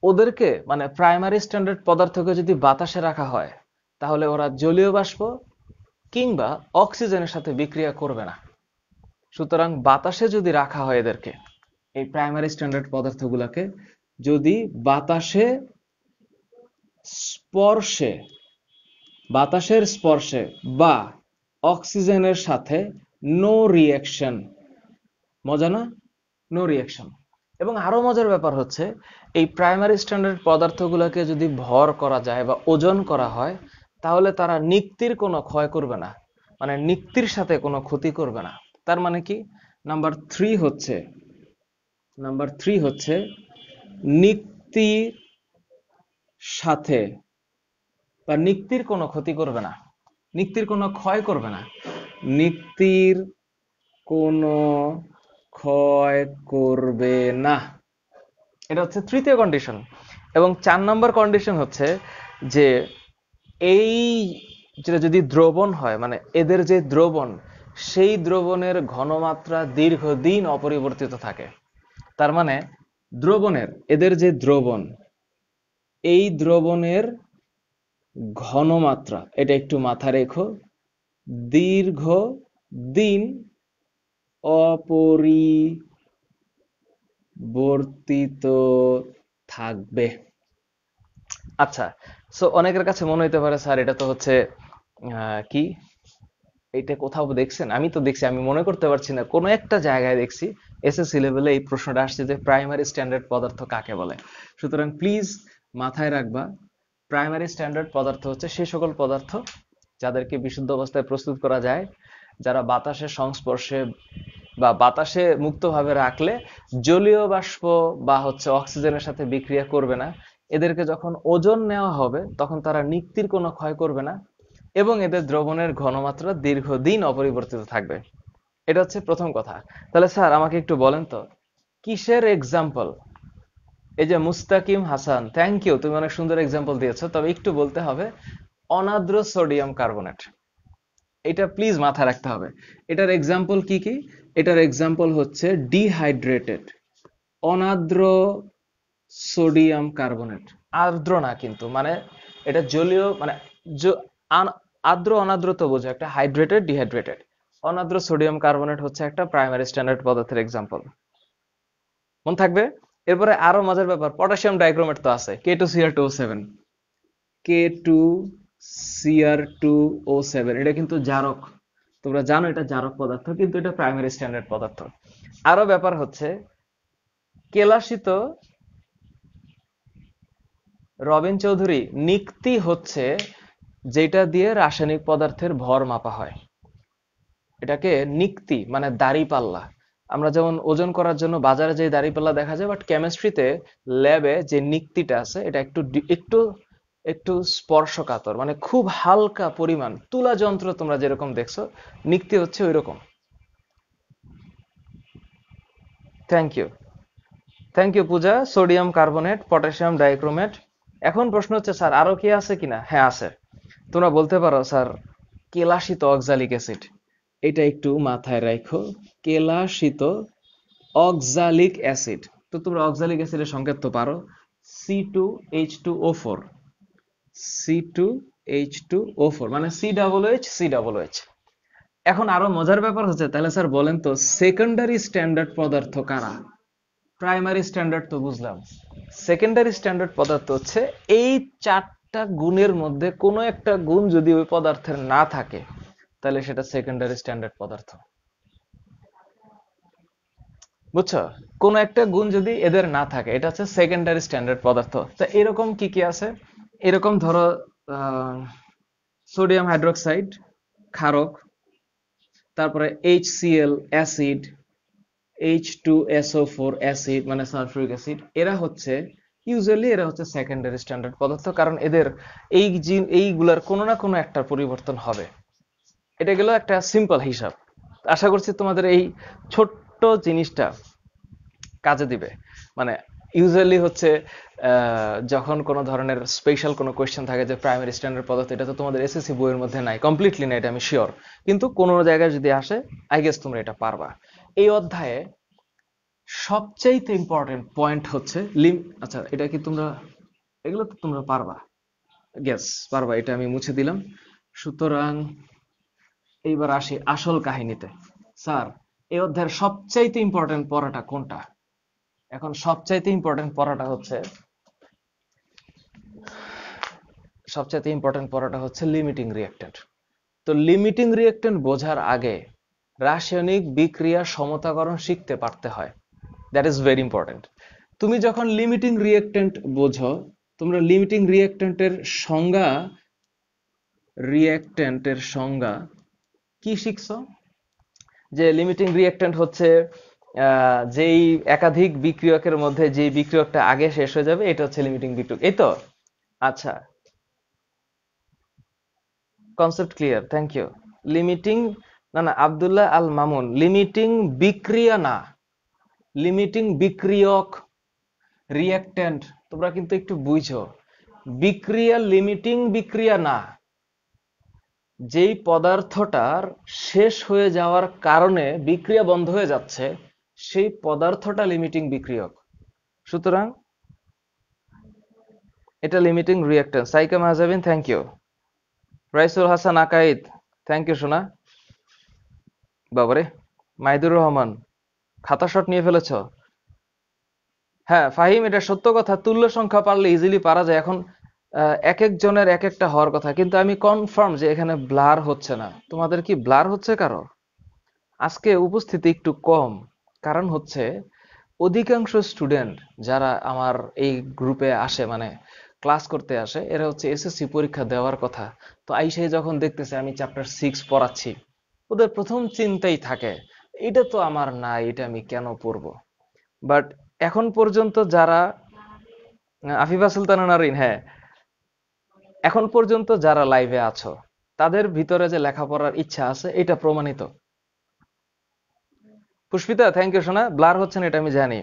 ওদেরকে মানে প্রাইমারি স্ট্যান্ডার্ড পদার্থকে যদি বাতাসে রাখা হয় তাহলে ওরা জলীয় বাষ্প কিংবা অক্সিজেনের সাথে বিক্রিয়া করবে না। সুতরাং বাতাসে যদি রাখা হয় এদেরকে, এই প্রাইমারি স্ট্যান্ডার্ড পদার্থগুলোকে যদি বাতাসের স্পর্শে বা অক্সিজেনের সাথে নো রিঅ্যাকশন, মজা না? No reaction. এবং আরো মজার ব্যাপার হচ্ছে এই প্রাইমারি স্ট্যান্ডার্ড পদার্থগুলোকে যদি ভর করা যায় বা ওজন করা হয় তাহলে তারা নিক্তির কোনো ক্ষয় করবে না, মানে নিক্তির সাথে কোনো ক্ষতি করবে না। তার মানে কি? নাম্বার 3 হচ্ছে নিক্তির সাথে বা নিক্তির কোনো ক্ষতি করবে না, নিক্তির কোনো ক্ষয় করবে না, নিক্তির কোনো ক্ষয় করবে না। এটা হচ্ছে তৃতীয় কন্ডিশন। এবং 4 নম্বর কন্ডিশন হচ্ছে যে এই যেটা যদি দ্রবণ হয়, মানে এদের যে দ্রবণ, সেই দ্রবণের ঘনমাত্রা দীর্ঘদিন অপরিবর্তিত থাকে। তার মানে এদের যে দ্রবণ, এই দ্রবণের ঘনমাত্রা, এটা একটু মাথায় রেখো, দীর্ঘদিন অপরিবর্তিত থাকবে। আচ্ছা, সো অনেকের কাছে মনে হইতে পারে স্যার এটা তো হচ্ছে কি, এটা কোথাও দেখছেন? আমি তো দেখছি, আমি মনে করতে পারছি না, কোনো একটা জায়গায় দেখছি এসএসসি লেভেলে এই প্রশ্নটা আসছে যে প্রাইমারি স্ট্যান্ডার্ড পদার্থ কাকে বলে। সুতরাং প্লিজ মাথায় রাখবা, প্রাইমারি স্ট্যান্ডার্ড পদার্থ হচ্ছে সেই সকল পদার্থ যাদেরকে বিশুদ্ধ অবস্থায় প্রস্তুত করা যায়, যারা বাতাসের সংস্পর্শে বা বাতাসে মুক্তভাবে রাখলে জলীয় বাষ্প বা হচ্ছে অক্সিজেনের সাথে বিক্রিয়া করবে না। এদেরকে যখন ওজন নেওয়া হবে তখন তারা নিক্তির কোনো ক্ষয় করবে না এবং এদের দ্রবণের ঘনমাত্রা দীর্ঘদিন অপরিবর্তিত থাকবে। এটা হচ্ছে প্রথম কথা। তাহলে স্যার আমাকে একটু বলেন তো কিসের এক্সাম্পল? এই যে মুস্তাকিম হাসান, থ্যাংক ইউ, তুমি অনেক সুন্দর এক্সাম্পল দিয়েছো, তবে একটু বলতে হবে অনাদ্র সোডিয়াম কার্বনেট। এটা প্লিজ মাথায় রাখতে হবে। এটার এক্সাম্পল কি কি? এটার এক্সাম্পল হচ্ছে ডিহাইড্রেটেড অনাদ্র সোডিয়াম কার্বনেট। আর্দ্র না কিন্তু, মানে এটা জলীয়, মানে আর্দ্র অনাদ্র তো বোঝো, একটা হাইড্রেটেড ডিহাইড্রেটেড। অনাদ্র সোডিয়াম কার্বনেট হচ্ছে একটা প্রাইমারি স্ট্যান্ডার্ড পদার্থের এক্সাম্পল, মনে থাকবে। এরপরে আরো মজার ব্যাপার, পটাশিয়াম ডাইক্রোমেট তো আছে, K2Cr2O7, K2Cr2O7, এটা কিন্তু জারক, তোমরা জানো এটা জারক পদার্থ, কিন্তু এটা প্রাইমারি স্ট্যান্ডার্ড পদার্থ। আরো ব্যাপার হচ্ছে কেলাসিত রবিন চৌধুরী, নিক্তি হচ্ছে যেটা দিয়ে রাসায়নিক পদার্থের ভর মাপা হয়, এটাকে নিক্তি মানে দাঁড়িপাল্লা। আমরা যেমন ওজন করার জন্য বাজারে যে দাঁড়িপাল্লা দেখা যায়, বাট কেমিস্ট্রিতে ল্যাবে যে নিক্তিটা আছে এটা একটু একটু একটু স্পর্শকাতর, মানে খুব হালকা পরিমাণ, তুলা যন্ত্র তোমরা যেরকম দেখছো, নিক্তি হচ্ছে ওই রকম। Thank you Puja. Sodium carbonate, potassium dichromate. এখন প্রশ্ন হচ্ছে স্যার আরো কি আছে কিনা? হ্যাঁ আছে। তোমরা বলতে পারো স্যার কেলাসিত অক্সালিক অ্যাসিড, এটা একটু মাথায় রাখো, কেলাসিত অক্সালিক অ্যাসিড। তো তোমরা অক্সালিক অ্যাসিডের সংকেত তো পারো, C2H2O4, C2H2O4 মানে COOH। এখন আরো মজার ব্যাপার হচ্ছে, তাহলে স্যার বলেন তো সেকেন্ডারি স্ট্যান্ডার্ড পদার্থ কারা? প্রাইমারি স্ট্যান্ডার্ড তো বুঝলাম, সেকেন্ডারি স্ট্যান্ডার্ড পদার্থ হচ্ছে এই 4টা গুণের মধ্যে কোনো একটা গুণ যদি ওই পদার্থের না থাকে তাহলে সেটা সেকেন্ডারি স্ট্যান্ডার্ড পদার্থ, বুঝছো? কোনো একটা গুণ যদি এদের না থাকে এটা হচ্ছে সেকেন্ডারি স্ট্যান্ডার্ড পদার্থ। তা এরকম কি কি আছে? এরকম ধরো সোডিয়াম হাইড্রোক্সাইড ক্ষারক, তারপরে HCl অ্যাসিড, H2SO4 অ্যাসিড মানে সালফিউরিক অ্যাসিড, এরা হচ্ছে ইউজুয়ালি এরা হচ্ছে সেকেন্ডারি স্ট্যান্ডার্ড পদার্থ, কারণ এদের এইগুলার কোনো না কোনো একটা পরিবর্তন হবে। এটা গেল একটা সিম্পল হিসাব। আশা করছি তোমাদের এই ছোট্ট জিনিসটা কাজে দিবে। মানে ইউজুয়ালি হচ্ছে যখন কোনো ধরনের স্পেশাল কোনো কোয়েশ্চেন থাকে যে প্রাইমারি স্ট্যান্ডার্ড পদার্থ, এটা তো তোমাদের এসএসসি বইয়ের মধ্যে নাই, কমপ্লিটলি নাই, এটা আমি শিওর, কিন্তু কোনো জায়গায় যদি আসে আই গেস তোমরা এটা পারবা। এই অধ্যায়ে সবচাইতে ইম্পর্টেন্ট পয়েন্ট হচ্ছে আচ্ছা এটা কি তোমরা, এগুলো তো তোমরা পারবা, গেস পারবা, এটা আমি মুছে দিলাম। সুতরাং এইবার আসি আসল কাহিনীতে। স্যার, এই অধ্যায়ের সবচাইতে ইম্পর্টেন্ট পড়াটা কোনটা? এখন সবচাইতে ইম্পর্টেন্ট পড়াটা হচ্ছে লিমিটিং রিঅ্যাক্ট্যান্ট। তো লিমিটিং রিঅ্যাক্ট্যান্ট বোঝার আগে রাসায়নিক বিক্রিয়া সমতাকরণ শিখতে পারতে হয়। That is very important. তুমি যখন লিমিটিং রিঅ্যাক্ট্যান্ট বোঝো, তোমরা লিমিটিং রিঅ্যাক্ট্যান্টের সংজ্ঞা কি শিখছো? যে লিমিটিং রিঅ্যাক্ট্যান্ট হচ্ছে যেই একাধিক বিক্রিয়কের মধ্যে যে বিক্রিয়কটা আগে শেষ হয়ে যাবে, এটা হচ্ছে লিমিটিং বিক্রিয়ক, এই তো? আচ্ছা, concept clear, thank you. Limiting, না আব্দুল্লাহ আল মামুন, লিমিটিং বিক্রিয়া না, লিমিটিং বিক্রিয়ক, রিঅ্যাক্ট্যান্ট তোমরা কিন্তু একটু বুঝো। বিক্রিয়া লিমিটিং বিক্রিয়া না, যেই পদার্থটার শেষ হয়ে যাওয়ার কারণে বিক্রিয়া বন্ধ হয়ে যাচ্ছে সেই পদার্থটা লিমিটিং বিক্রিয়ক। সুতরাং এটা limiting reactant. Saika Mahjabin, thank you. Raisul Hasan Akaid, thank you সোনা। বাবারে, মাইদুর রহমান, খাতা শট নিয়ে ফেলেছ। হ্যাঁ ফাহিম, এটা সত্য কথা, তুল্য সংখ্যা পারলে ইজিলি পারা যায়। এখন এক একজনের এক একটা হওয়ার কথা, কিন্তু আমি কনফার্ম যে এখানে ব্লার হচ্ছে না। তোমাদের কি ব্লার হচ্ছে কারো? আজকে উপস্থিতি একটু কম, কারণ হচ্ছে অধিকাংশ স্টুডেন্ট যারা আমার এই গ্রুপে আসে, মানে ক্লাস করতে আসে, এরা হচ্ছে এসএসসি পরীক্ষা দেওয়ার কথা। তো আইসাই যখন দেখতেছে আমি চ্যাপ্টার 6 পড়াচ্ছি, ওদের প্রথম চিন্তাই থাকে এটা তো আমার না, এটা আমি কেন পড়বো। বাট এখন পর্যন্ত যারা আফিফা সুলতানা নারিন, হ্যাঁ, এখন পর্যন্ত যারা লাইভে আছো তাদের ভিতরে যে লেখাপড়ার ইচ্ছা আছে এটা প্রমাণিত। পুষ্পিতা, থ্যাংক ইউ সোনা। ব্লার হচ্ছে না এটা আমি জানি।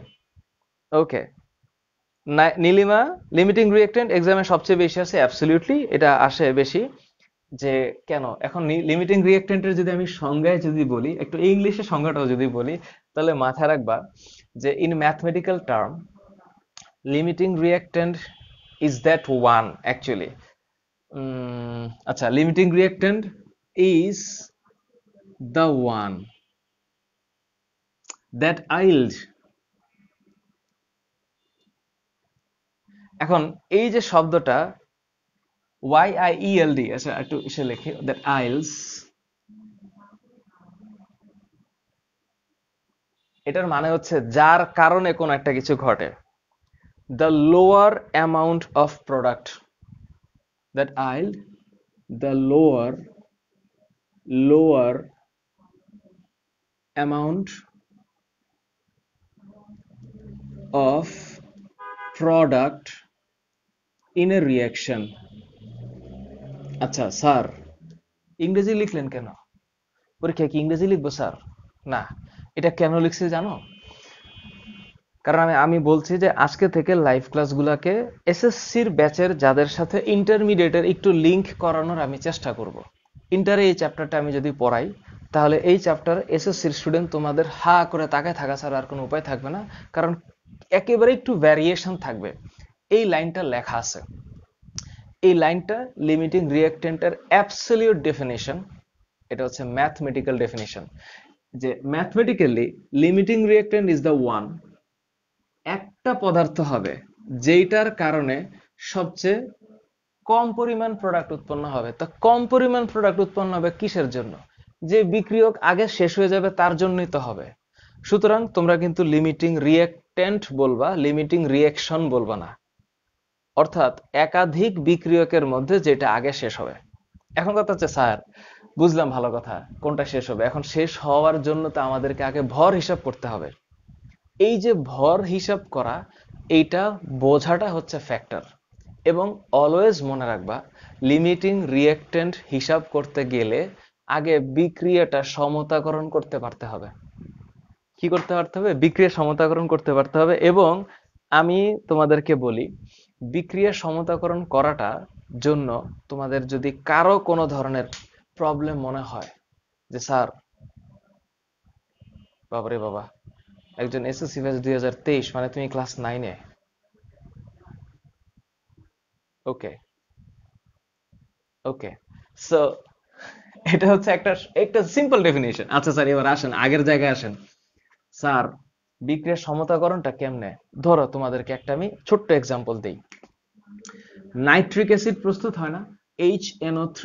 ওকে, নীলিমা, লিমিটিং রিঅ্যাক্ট্যান্ট এক্সামে সবচেয়ে বেশি আসে, অ্যাবসলিউটলি এটা আসে বেশি। যে কেন, এখন লিমিটিং রিঅ্যাক্ট্যান্টের যদি আমি সংজ্ঞায় যদি বলি, একটু ইংলিশে সংজ্ঞাটাও যদি বলি, তাহলে মাথায় রাখবা যে in mathematical term limiting reactant is that one actually, আচ্ছা, limiting reactant is the one that yield, এখন এই যে শব্দটা YIELD, আচ্ছা একটু এসে লিখি, দ্যাট আইলস, এটার মানে হচ্ছে যার কারণে কোন একটা কিছু ঘটে। The lower amount of product, that yield, the lower amount of product in a reaction. আচ্ছা স্যার, ইংরেজি লিখলেন কেন? পরীক্ষায় কি ইংরেজি লিখবো স্যার? না, এটা কেন লিখছি জানো? কারণ আমি বলছি যে আজকে থেকে লাইভ ক্লাসগুলোকে এসএসসির ব্যাচের যাদের সাথে ইন্টারমিডিয়েটের একটু লিংক করানোর আমি চেষ্টা করব। ইন্টারে এই চ্যাপ্টারটা আমি যদি পড়াই, তাহলে এই চ্যাপ্টার এসএসসির স্টুডেন্ট তোমাদের হা করে তাকায় থাকা ছাড়া আর কোনো উপায় থাকবে না, কারণ একেবারে একটু ভ্যারিয়েশন থাকবে। এই লাইনটা লেখা আছে, এই লাইনটা লিমিটিং রিঅ্যাক্ট্যান্টের অ্যাবসলিউট ডেফিনিশন, এটা হচ্ছে ম্যাথমেটিক্যাল ডেফিনিশন, যে mathematically limiting reactant is the one, একটা পদার্থ হবে যেটার কারণে সবচেয়ে কম পরিমাণ প্রোডাক্ট উৎপন্ন হবে। তা কম পরিমাণ প্রোডাক্ট উৎপন্ন হবে কিসের জন্য? যে বিক্রিয়ক আগে শেষ হয়ে যাবে তার জন্যই তো হবে। সুতরাং তোমরা কিন্তু লিমিটিং রিঅ্যাক্ট্যান্ট বলবা, লিমিটিং রিঅ্যাকশন বলবা না, অর্থাৎ একাধিক বিক্রিয়কের মধ্যে যেটা আগে শেষ হবে। এখন কথা হচ্ছে স্যার বুঝলাম, ভালো কথা, কোনটা শেষ হবে? এখন শেষ হওয়ার জন্য তো আমাদেরকে আগে ভর হিসাব করতে হবে। এই যে ভর হিসাব করা, এইটা বোঝাটা হচ্ছে ফ্যাক্টর। এবং অলওয়েজ মনে রাখবা, লিমিটিং রিঅ্যাক্ট্যান্ট হিসাব করতে গেলে আগে বিক্রিয়াটা সমতাকরণ করতে পারতে হবে। কি করতে পারতে হবে? বিক্রিয়া সমতাকরণ করতে পারতে হবে। এবং আমি তোমাদেরকে বলি, বিক্রিয়া সমতাকরণ করাটা জন্য তোমাদের যদি কারো কোনো ধরনের প্রবলেম মনে হয় যে স্যার, বাবারে বাবা, একজন এসএসসি ব্যাচ 2023, মানে তুমি ক্লাস 9-এ। ওকে, ওকে, সো এটা হচ্ছে একটা একটা সিম্পল ডেফিনিশন। আচ্ছা স্যার, এবার আসেন আগের জায়গায় আসেন। স্যার, বিক্রিয়ার সমতাকরণটা কেমনে? ধরো তোমাদেরকে একটা আমি ছোট্ট এক্সাম্পল দিই। নাইট্রিক অ্যাসিড প্রস্তুত হয় না, HNO3।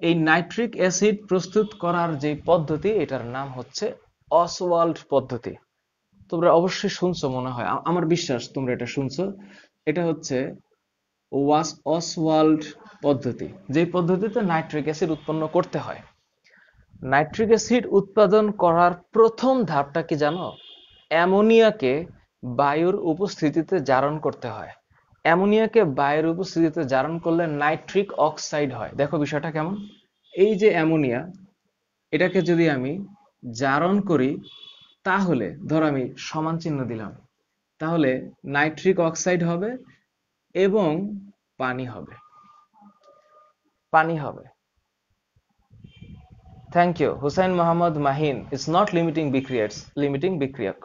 এই নাইট্রিক অ্যাসিড প্রস্তুত করার যে পদ্ধতি, এটার নাম হচ্ছে অসওয়াল্ড পদ্ধতি। তোমরা অবশ্যই শুনছো মনে হয়, আমার বিশ্বাস তোমরা এটা শুনছো। এটা হচ্ছে অসওয়াল্ড পদ্ধতি, যে পদ্ধতিতে নাইট্রিক অ্যাসিড উৎপন্ন করতে হয়। নাইট্রিক অ্যাসিড উৎপাদন করার প্রথম ধাপটা কি জানো? অ্যামোনিয়াকে বায়ুর উপস্থিতিতে জারণ করতে হয়। অ্যামোনিয়াকে বায়ুর উপস্থিতিতে জারণ করলে নাইট্রিক অক্সাইড হয়। দেখো বিষয়টা কেমন। এই যে অ্যামোনিয়া, এটাকে যদি আমি জারণ করি, তাহলে ধরো আমি সমান চিহ্ন দিলাম, তাহলে নাইট্রিক অক্সাইড হবে এবং পানি হবে। পানি হবে। Thank you Hussain Mohammad Mahin. It's not limiting বিক্রিয়া, ইটস লিমিটিং বিক্রিয়ক।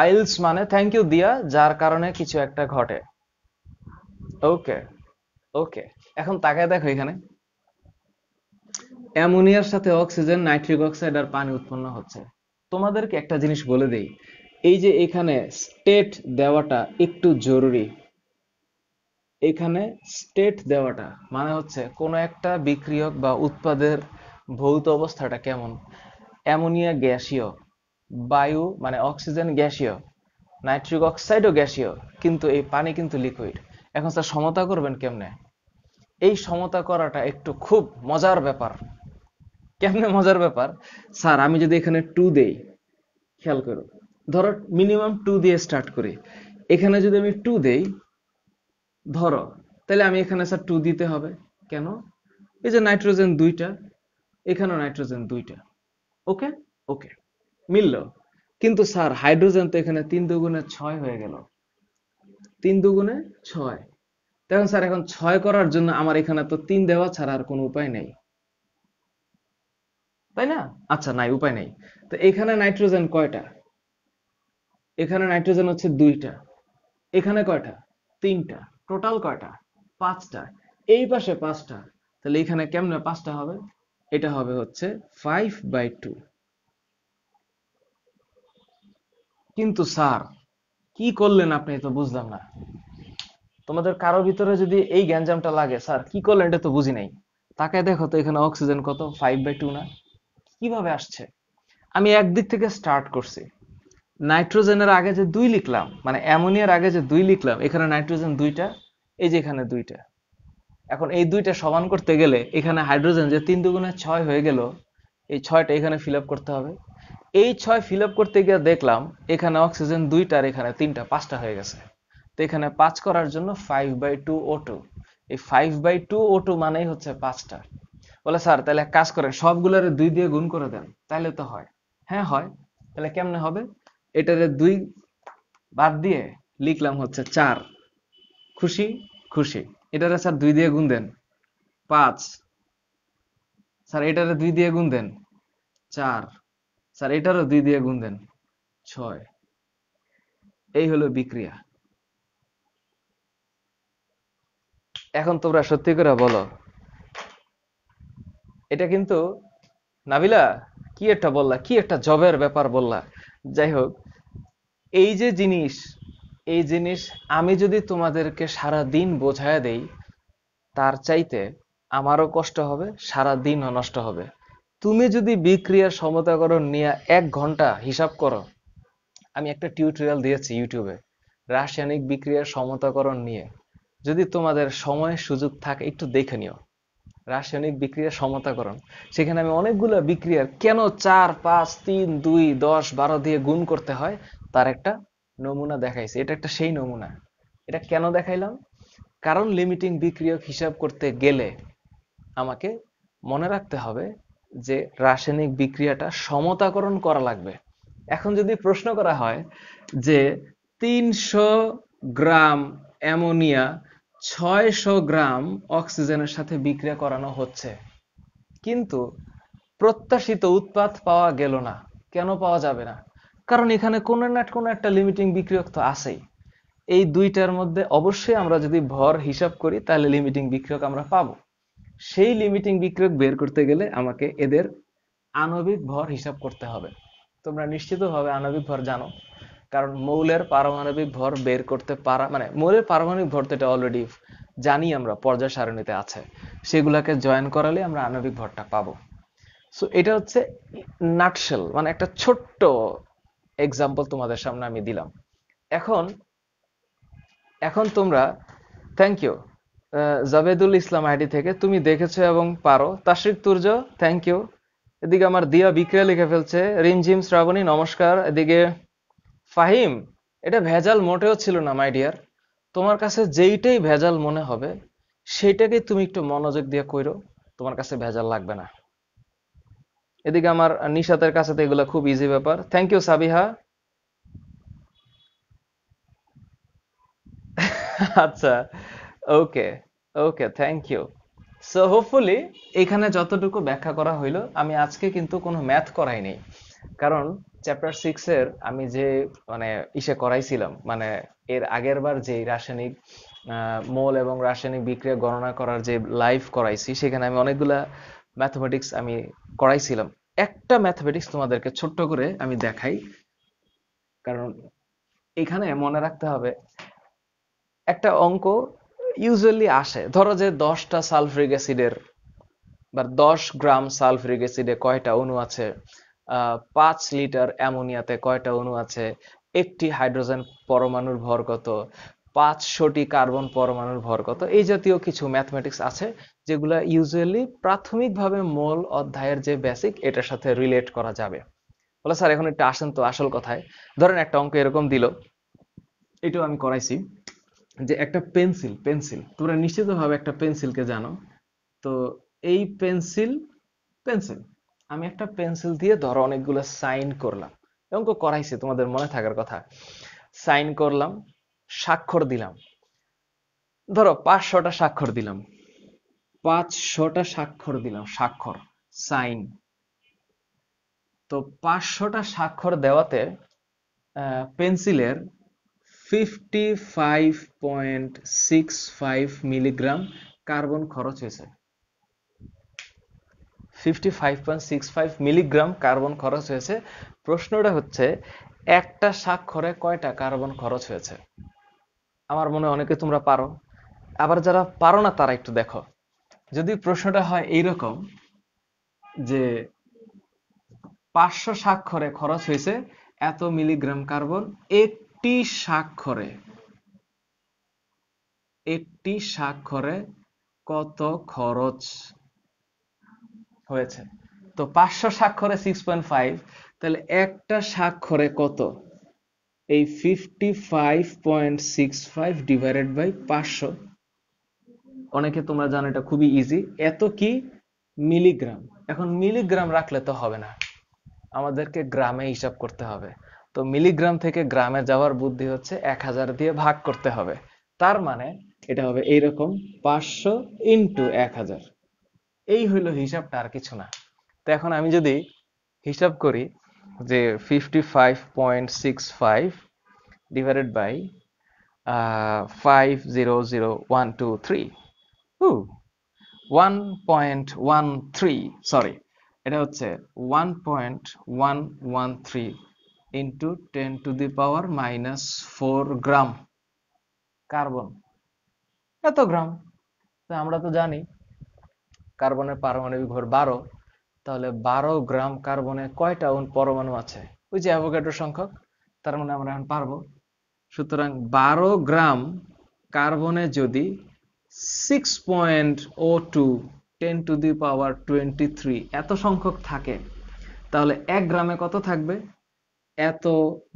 আইলস মানে থ্যাংক ইউ দিয়া, যার কারণে কিছু একটা ঘটে। ওকে, ওকে, এখন তাকায় দেখো এখানে অ্যামোনিয়ার সাথে অক্সিজেন, নাইট্রিক অক্সাইড আর পানি উৎপন্ন হচ্ছে। তোমাদেরকে একটা জিনিস বলে দেই, এই যে এখানে স্টেট দেওয়াটা একটু জরুরি। এখানে স্টেট দেওয়াটা মানে হচ্ছে কোন একটা বিক্রিয়ক বা উৎপাদের ভৌত অবস্থাটা কেমন। অ্যামোনিয়া গ্যাসীয়, বায়ু মানে অক্সিজেন গ্যাসীয়, নাইট্রিক অক্সাইডও গ্যাসীয়, কিন্তু এই পানি কিন্তু লিকুইড। এখন স্যার সমতা করবেন কেমনে? এই সমতা করাটা একটু খুব মজার ব্যাপার। কেমনে মজার ব্যাপার? স্যার, আমি যদি এখানে 2 দেই, খেয়াল করো, ধরো মিনিমাম 2 দিয়ে স্টার্ট করি। এখানে যদি আমি 2 দেই, ধরো, তাহলে আমি এখানে স্যার 2 দিতে হবে কেন? এই যে নাইট্রোজেন 2টা, এখানেও নাইট্রোজেন 2টা। ওকে, ওকে, মিলল। কিন্তু স্যার হাইড্রোজেন তো এখানে 3 দুগুণে 6 হয়ে গেল। 3 দুগুণে 6। দেখুন স্যার, এখন 6 করার জন্য আমার এখানে তো 3 দেওয়া ছাড়া আর কোনো উপায় নেই, তাই না? আচ্ছা, নাই, উপায় নেই। তো এখানে নাইট্রোজেন কয়টা? এখানে নাইট্রোজেন হচ্ছে 2টা। এখানে কয়টা? 3টা। টোটাল কয়টা? 5টা। এই পাশে 5টা। তাহলে এখানে কেমনে 5টা হবে? এটা হবে হচ্ছে 5/2। কিন্তু স্যার, কি করলেন আপনি? তো বুঝলাম না। তোমাদের কারো ভিতরে যদি এই গ্যাঞ্জামটা লাগে, স্যার কি করলেন এটা তো বুঝি নাই, তাকায় দেখো তো এখানে অক্সিজেন কত, 5/2 না? কিভাবে আসছে? আমি একদিক থেকে স্টার্ট করছি। নাইট্রোজেনের আগে যে 2 লিখলাম, মানে অ্যামোনিয়ার আগে যে 2 লিখলাম, এখানে নাইট্রোজেন 2টা, এই যে এখানে 2টা। এখন এই 2টা সমান করতে গেলে এখানে হাইড্রোজেন যে 3 দুগুণে 6 হয়ে গেল, এই 6টা এখানে ফিল আপ করতে হবে। এই 6 ফিল আপ করতে গিয়ে দেখলাম এখানে অক্সিজেন 2টা আর এখানে 3টা, 5টা হয়ে গেছে। তো এখানে 5 করার জন্য 5/2O2। এই 5/2O2 মানেই হচ্ছে 5টা। বলে স্যার তাহলে এক কাজ করেন, সবগুলোর 2 দিয়ে গুণ করে দেন, তাহলে তো হয়। হ্যাঁ হয়। তাহলে কেমনে হবে? এটারে 2 বাদ দিয়ে লিখলাম হচ্ছে 4। খুশি? খুশি। এটারে স্যার 2 দিয়ে গুণ দেন, 5। স্যার এটারে 2 দিয়ে গুণ দেন, 4। স্যার এটারও 2 দিয়ে গুণ দেন, 6। এই হলো বিক্রিয়া। এখন তোমরা সত্যি করে বলো, এটা কিন্তু, নাবিলা, কি একটা বললা, কি একটা জবের ব্যাপার বললা। যাই হোক, এই যে জিনিস, এই জিনিস আমি যদি তোমাদেরকে সারা দিন বোঝায় দেই, তার চাইতে আমারও কষ্ট হবে, সারা দিনও নষ্ট হবে। তুমি যদি বিক্রিয়ার সমতাকরণ নিয়ে 1 ঘন্টা হিসাব করো, আমি একটা টিউটোরিয়াল দিয়েছি ইউটিউবে রাসায়নিক বিক্রিয়ার সমতাকরণ নিয়ে, যদি তোমাদের সময় সুযোগ থাকে একটু দেখে নিও। রাসায়নিক বিক্রিয়া সমতাকরণ, সেখানে আমি অনেকগুলো বিক্রিয়ার কেন 4, 5, 3, 2, 10, 12 দিয়ে গুণ করতে হয় তার একটা নমুনা দেখাইছি। এটা একটা সেই নমুনা। এটা কেন দেখাইলাম? কারণ লিমিটিং বিক্রিয়ক হিসাব করতে গেলে আমাকে মনে রাখতে হবে যে রাসায়নিক বিক্রিয়াটা সমতাকরণ করা লাগবে। এখন যদি প্রশ্ন করা হয় যে 300 গ্রাম অ্যামোনিয়া 600 গ্রাম অক্সিজেনের সাথে বিক্রিয়া করানো হচ্ছে, কিন্তু প্রত্যাশিত উৎপাদ পাওয়া গেল না, কেন পাওয়া যাবে না? কারণ এখানে কোনো না কোনো একটা লিমিটিং বিক্রিয়ক তো আছেই। এই দুইটার মধ্যে অবশ্যই আমরা যদি ভর হিসাব করি তাহলে লিমিটিং বিক্রিয়ক আমরা পাবো। সেই লিমিটিং বিক্রিয়ক বের করতে গেলে আমাকে এদের আণবিক ভর হিসাব করতে হবে। তোমরা নিশ্চিতভাবে আণবিক ভর জানো, কারণ মৌলের পারমাণবিক ভর বের করতে পারা মানে মৌলের পারমাণবিক ভর তো এটা অলরেডি জানি, আমরা পর্যায় সারণীতে আছে, সেগুলাকে জয়েন করালে আমরা আণবিক ভরটা পাবো। সো এটা হচ্ছে নাটশেল, মানে একটা ছোট্ট এক্সাম্পল তোমাদের সামনে আমি দিলাম। এখন এখন তোমরা, thank you Jabedul Islam ID থেকে, তুমি দেখেছো এবং পারো। Tashrik Turjo, thank you. এদিকে আমার দিয়া বিক্রিয়া লিখে ফেলছে। রিমঝিম শ্রাবণী, নমস্কার। এদিকে ফাহিম, এটা ভেজাল মোটেও ছিল না মাই ডিয়ার। তোমার কাছে যেইটাই ভেজাল মনে হবে সেইটাকে তুমি একটু মনোযোগ দিয়ে কইরো, তোমার কাছে ভেজাল লাগবে না। এদিকে আমার নিশাতের কাছে তো এগুলো খুব ইজি ব্যাপার। Thank you Sabiha. আচ্ছা, okay, okay, thank you. So hopefully এখানে যতটুকু ব্যাখ্যা করা হইলো, আমি আজকে কিন্তু কোনো ম্যাথ করাই নেই, কারণ চ্যাপ্টার 6 এর আমি যে মানে ইসে করাইছিলাম, মানে এর আগের বার যে রাসায়নিক মোল এবং রাসায়নিক বিক্রিয়া গণনা করার যে লাইভ করাইছি, সেখানে আমি অনেকগুলা ম্যাথমেটিক্স আমি করাইছিলাম। একটা ম্যাথমেটিক্স তোমাদেরকে ছোট্ট করে আমি দেখাই, কারণ এখানে মনে রাখতে হবে একটা অঙ্ক ইউজুয়ালি আসে, ধরো যে 10টা সালফ্রিক অ্যাসিডের বা 10 গ্রাম সালফ্রিক অ্যাসিডে কয়টা অণু আছে, 5 লিটার অ্যামোনিয়াতে কয়টা অণু আছে, একটি হাইড্রোজেন পরমাণুর ভর কত, 500টি কার্বন পরমাণুর ভর কত, এই জাতীয় কিছু ম্যাথমেটিক্স আছে যেগুলো ইউজুয়ালি প্রাথমিকভাবে মোল অধ্যায়ের যে বেসিক এটার সাথে রিলেট করা যাবে। বলে স্যার এখন একটু আসেন তো আসল কথায়। ধরেন একটা অঙ্ক এরকম দিল, এটাও আমি করাইছি, যে একটা পেন্সিল, তোমরা নিশ্চিতভাবে একটা পেন্সিলকে জানো। তো এই পেন্সিল, পেন্সিল আমি একটা পেন্সিল দিয়ে ধরো অনেকগুলো সাইন করলাম, অঙ্ক করাইছি তোমাদের মনে থাকার কথা। সাইন করলাম, স্বাক্ষর দিলাম, ধরো 500টা স্বাক্ষর দিলাম, 500টা স্বাক্ষর দিলাম, স্বাক্ষর, সাইন। তো 500টা স্বাক্ষর দেওয়াতে পেন্সিলের 55.65 মিলিগ্রাম কার্বন খরচ হয়েছে। 55.65 মিলিগ্রাম কার্বন খরচ হয়েছে। প্রশ্নটা হচ্ছে একটা স্বাক্ষরে কয়টা কার্বন খরচ হয়েছে? আমার মনে হয় অনেকে তোমরা পারো, আবার যারা পারো না তারা একটু দেখো। যদি প্রশ্নটা হয় এইরকম যে 500 স্বাক্ষরে খরচ হয়েছে এত মিলিগ্রাম কার্বন, একটি স্বাক্ষরে, একটি স্বাক্ষরে কত খরচ হয়েছে? তো 500 স্বাক্ষরে 6.5, তাহলে একটা স্বাক্ষরে কত? এই 55.65 ডিভাইডেড বাই 500। অনেকে তোমরা জানো এটা খুবই ইজি, এত কি মিলিগ্রাম। এখন মিলিগ্রাম রাখলে তো হবে না, আমাদেরকে গ্রামে হিসাব করতে হবে। তো মিলিগ্রাম থেকে গ্রামে যাওয়ার বুদ্ধি হচ্ছে 1000 দিয়ে ভাগ করতে হবে। তার মানে এটা হবে এইরকম, 500 ইন্টু 1000। এই হইলো হিসাবটা, আর কিছু না। তো এখন আমি যদি হিসাব করি যে 55.65 ডিভাইডেড বাই 500123, 1.13, সরি, এটা হচ্ছে 1.113 ইন্টু 10⁻⁻⁴ গ্রাম কার্বন, এত গ্রাম। তো আমরা তো জানি কার্বনের পারমাণবিক ভর 12, তাহলে 12 গ্রাম কার্বনে কয়টা পরমাণু আছে? ওই যে অ্যাভোগাড্রো সংখ্যক, তার মানে আমরা এখন পারবো। সুতরাং 12 গ্রাম কার্বনে যদি 6.02 10⁻23 এত সংখ্যক থাকে, তাহলে 1 গ্রামে কত থাকবে? এত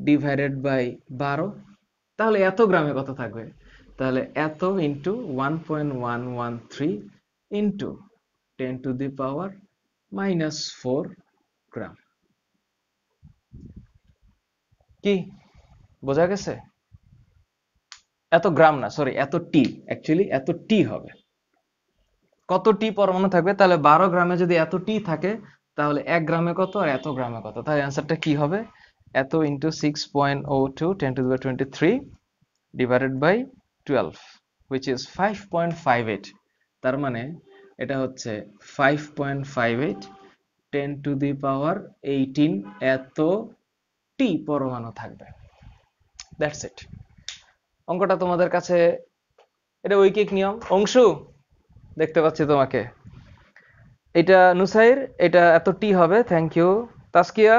ডিভাইডেড বাই 12। তাহলে এত গ্রামে কত থাকবে? তাহলে এত ইন্টু 1.113 ইন্টু 10⁻⁻4 গ্রাম। কি বোঝা গেছে? এত গ্রাম না, সরি, এত টি, অ্যাকচুয়ালি এত টি হবে। কত টি পরমাণু থাকবে? তাহলে 12 গ্রামে যদি এত টি থাকে, তাহলে 1 গ্রামে কত আর এত গ্রামে কত? তাহলে অ্যান্সারটা কি হবে? এত into 6.02 10⁻23 divided by 12, which is 5.58। তার মানে এটা হচ্ছে 5.58 10⁻18 এত টি পরমাণু থাকবে। That's it. অঙ্কটা তোমাদের কাছে, এটা ঐকিক নিয়ম। অংশু, দেখতে পাচ্ছি তোমাকে। এটা নুসাইর, এটা এত টি হবে। Thank you. Taskia,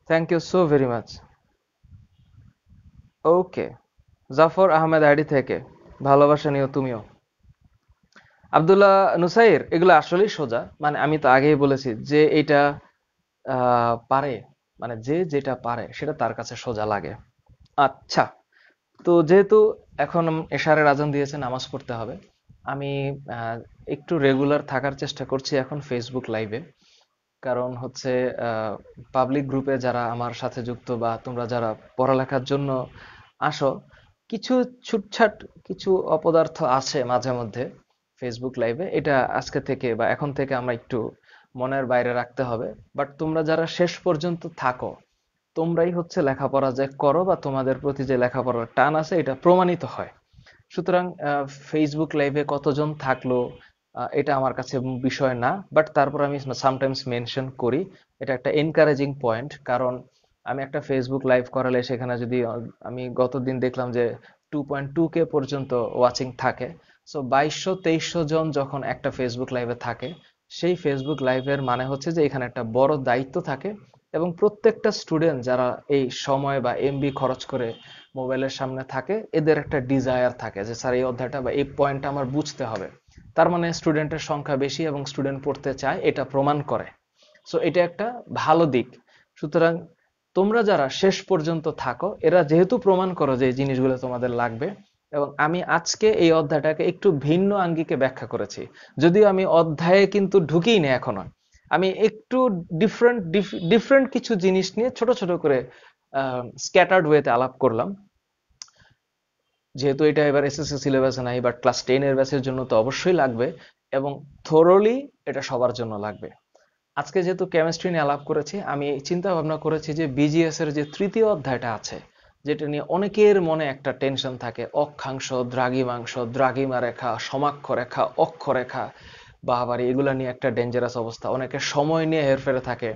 thank you so very much. Okay, Jafar Ahmed ID থেকে ভালোবাসা নিও তুমিও। আব্দুল্লাহ নুসাইর, এগুলো আসলেই সোজা। মানে আমি তো আগেই বলেছি যে এটা পারে, মানে যে যেটা পারে সেটা তার কাছে সোজা লাগে। আচ্ছা, তো যেহেতু এখন এশারের আজান দিয়েছে, নামাজ পড়তে হবে, আমি আহ, একটু রেগুলার থাকার চেষ্টা করছি এখন ফেসবুক লাইভে। কারণ হচ্ছে পাবলিক গ্রুপে যারা আমার সাথে যুক্ত বা তোমরা যারা পড়ালেখার জন্য আসো, কিছু ছুটছাট কিছু অপদার্থ আছে মাঝে মধ্যে ফেসবুক লাইভে। এটা আজকে থেকে বা এখন থেকে আমরা একটু মনের বাইরে রাখতে হবে। বাট তোমরা যারা শেষ পর্যন্ত থাকো, তোমরাই হচ্ছে লেখাপড়া যে করো বা তোমাদের প্রতি যে লেখাপড়ার টান আছে এটা প্রমাণিত হয়। সুতরাং ফেসবুক লাইভে কতজন থাকলো এটা আমার কাছে বিষয় না, বাট তারপর আমি সামটাইমস মেনশন করি। এটা একটা এনকারেজিং পয়েন্ট, কারণ আমি একটা ফেসবুক লাইভ করালে সেখানে যদি আমি গতদিন দেখলাম যে 2.2K পর্যন্ত ওয়াচিং থাকে। সো 2200-2300 জন যখন একটা ফেসবুক লাইভে থাকে, সেই ফেসবুক লাইভের মানে হচ্ছে যে এখানে একটা বড় দায়িত্ব থাকে। এবং প্রত্যেকটা স্টুডেন্ট যারা এই সময় বা এমবি খরচ করে মোবাইলের সামনে থাকে, এদের একটা ডিজায়ার থাকে যে স্যার এই অধ্যায়টা বা এই পয়েন্টটা আমার বুঝতে হবে। তার মানে স্টুডেন্টের সংখ্যা বেশি এবং স্টুডেন্ট পড়তে চায়, এটা প্রমাণ করে। সো এটা একটা ভালো দিক। সুতরাং তোমরা যারা শেষ পর্যন্ত থাকো, এরা যেহেতু প্রমাণ করো যে এই জিনিসগুলো তোমাদের লাগবে। এবং আমি আজকে এই অধ্যায়টাকে একটু ভিন্ন আঙ্গিকে ব্যাখ্যা করেছি, যদিও আমি অধ্যায়ে কিন্তু ঢুকিনি এখনো। আমি একটু ডিফারেন্ট ডিফারেন্ট কিছু জিনিস নিয়ে ছোট ছোট করে স্ক্যাটার্ড ওয়েতে আলাপ করলাম। যেহেতু এটা এবার এসএসসি সিলেবাসে নাই, বাট ক্লাস 10 এর ব্যাচের জন্য তো অবশ্যই লাগবে, এবং থোরলি এটা সবার জন্য লাগবে। আজকে যেহেতু কেমিস্ট্রি নিয়ে আলাপ করেছি, আমি চিন্তা ভাবনা করেছি যে বিজিএস এর যে তৃতীয় অধ্যায়টা আছে, যেটা নিয়ে অনেকের মনে একটা টেনশন থাকে, অক্ষাংশ, দ্রাঘিমাংশ, দ্রাঘিমা রেখা, সমাক্ষ রেখা, অক্ষরেখা, বাবারে এগুলা নিয়ে একটা ডেঞ্জারাস অবস্থা। অনেকে সময় নিয়ে হেরফেরে থাকে,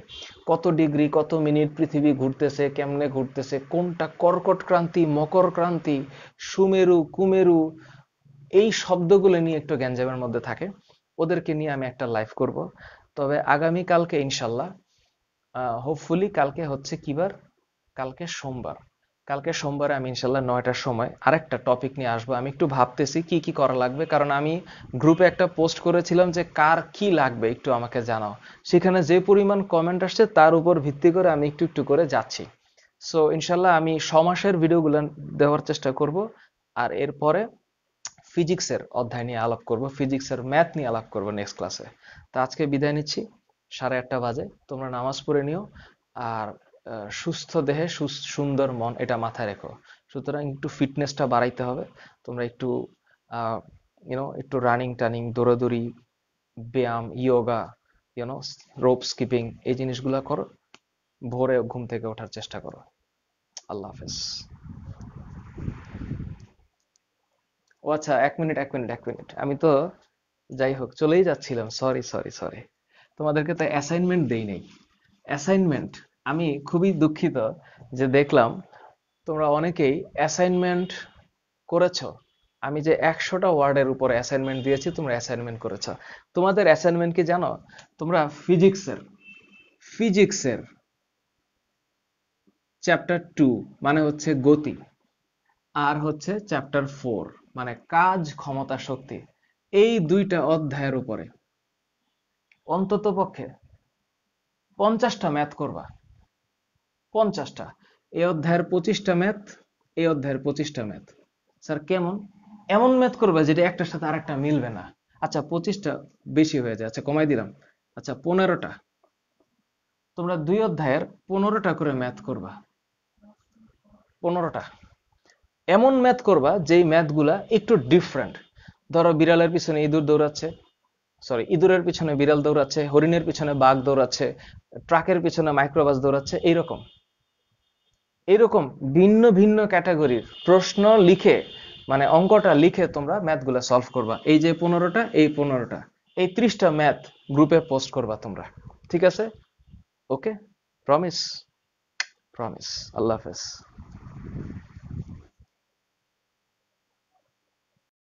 কত ডিগ্রি কত মিনিট পৃথিবী ঘুরতেছে, কেমনে ঘুরতেছে, কোনটা কর্কট ক্রান্তি, মকর ক্রান্তি, সুমেরু, কুমেরু, এই শব্দগুলো নিয়ে একটু গ্যাঞ্জামের মধ্যে থাকে। ওদেরকে নিয়ে আমি একটা লাইভ করব। তবে আগামী কালকে ইনশাল্লাহ, হোপফুলি কালকে হচ্ছে কি বার? কালকে সোমবার। কালকে সোমবারে আমি ইনশাল্লাহ 9টার সময় আরেকটা টপিক নিয়ে আসবো। আমি একটু ভাবতেছি কি কি করা লাগবে, কারণ আমি গ্রুপে একটা পোস্ট করেছিলাম যে কার কি লাগবে একটু আমাকে জানাও। সেখানে যে পরিমাণ কমেন্ট আসছে তার উপর ভিত্তি করে আমি একটু একটু করে যাচ্ছি। সো ইনশাল্লাহ আমি সমাসের ভিডিওগুলো দেওয়ার চেষ্টা করব। আর এরপরে ফিজিক্সের অধ্যায় নিয়ে আলাপ করব, ফিজিক্সের ম্যাথ নিয়ে আলাপ করব নেক্সট ক্লাসে। তা আজকে বিদায় নিচ্ছি। 8:30 বাজে, তোমরা নামাজ পড়ে নিও। আর সুস্থ দেহে সুন্দর মন, এটা মাথায় রেখো। সুতরাং একটু ফিটনেসটা বাড়াইতে হবে। তোমরা একটু একটু রানিং টানিং, দৌড়াদৌড়ি, ব্যায়াম, ইয়োগা, রোপ স্কিপিং, এই জিনিসগুলো করো। ভোরে ঘুম থেকে ওঠার চেষ্টা করো। আল্লাহ হাফেজ। ও আচ্ছা, এক মিনিট, আমি তো যাই হোক চলেই যাচ্ছিলাম। সরি সরি সরি, তোমাদেরকে তো অ্যাসাইনমেন্ট দেই নাই। অ্যাসাইনমেন্ট, আমি খুবই দুঃখিত যে দেখলাম তোমরা অনেকেই অ্যাসাইনমেন্ট করেছো। আমি যে 100টা ওয়ার্ডের উপর অ্যাসাইনমেন্ট দিয়েছি, তোমরা অ্যাসাইনমেন্ট করেছো। তোমাদের অ্যাসাইনমেন্ট কি জানো? তোমরা ফিজিক্সের চ্যাপ্টার 2 মানে হচ্ছে গতি, আর হচ্ছে চ্যাপ্টার 4 মানে কাজ, ক্ষমতা, শক্তি, এই 2টা অধ্যায়ের উপরে অন্তত পক্ষে 50টা ম্যাথ করবা। 50টা। এই অধ্যায়ের 25টা ম্যাথ, এই অধ্যায়ের 25টা ম্যাথ। স্যার কেমন? এমন ম্যাথ করবা যেটা একটার সাথে আরেকটা মিলবে না। আচ্ছা 25টা বেশি হয়ে যায়, আচ্ছা কমাই দিলাম। আচ্ছা 15টা। তোমরা 2 অধ্যায়ের 15টা করে ম্যাথ করবা। 15টা এমন ম্যাথ করবা যেই ম্যাথগুলা একটু ডিফারেন্ট। ধরো বিড়ালের পিছনে ইঁদুর দৌড়াচ্ছে, সরি ইঁদুরের পিছনে বিড়াল দৌড়াচ্ছে, হরিণের পিছনে বাঘ দৌড়াচ্ছে, ট্রাকের পিছনে মাইক্রোবাস দৌড়াচ্ছে, এইরকম এইরকম ভিন্ন ভিন্ন ক্যাটাগরির প্রশ্ন লিখে, মানে অঙ্কটা লিখে তোমরা ম্যাথগুলা সলভ করবা। এই যে 15টা, এই 15টা, এই 30টা ম্যাথ গ্রুপে পোস্ট করবা তোমরা। ঠিক আছে? ওকে, প্রমিস? প্রমিস। আল্লাহ হাফেজ।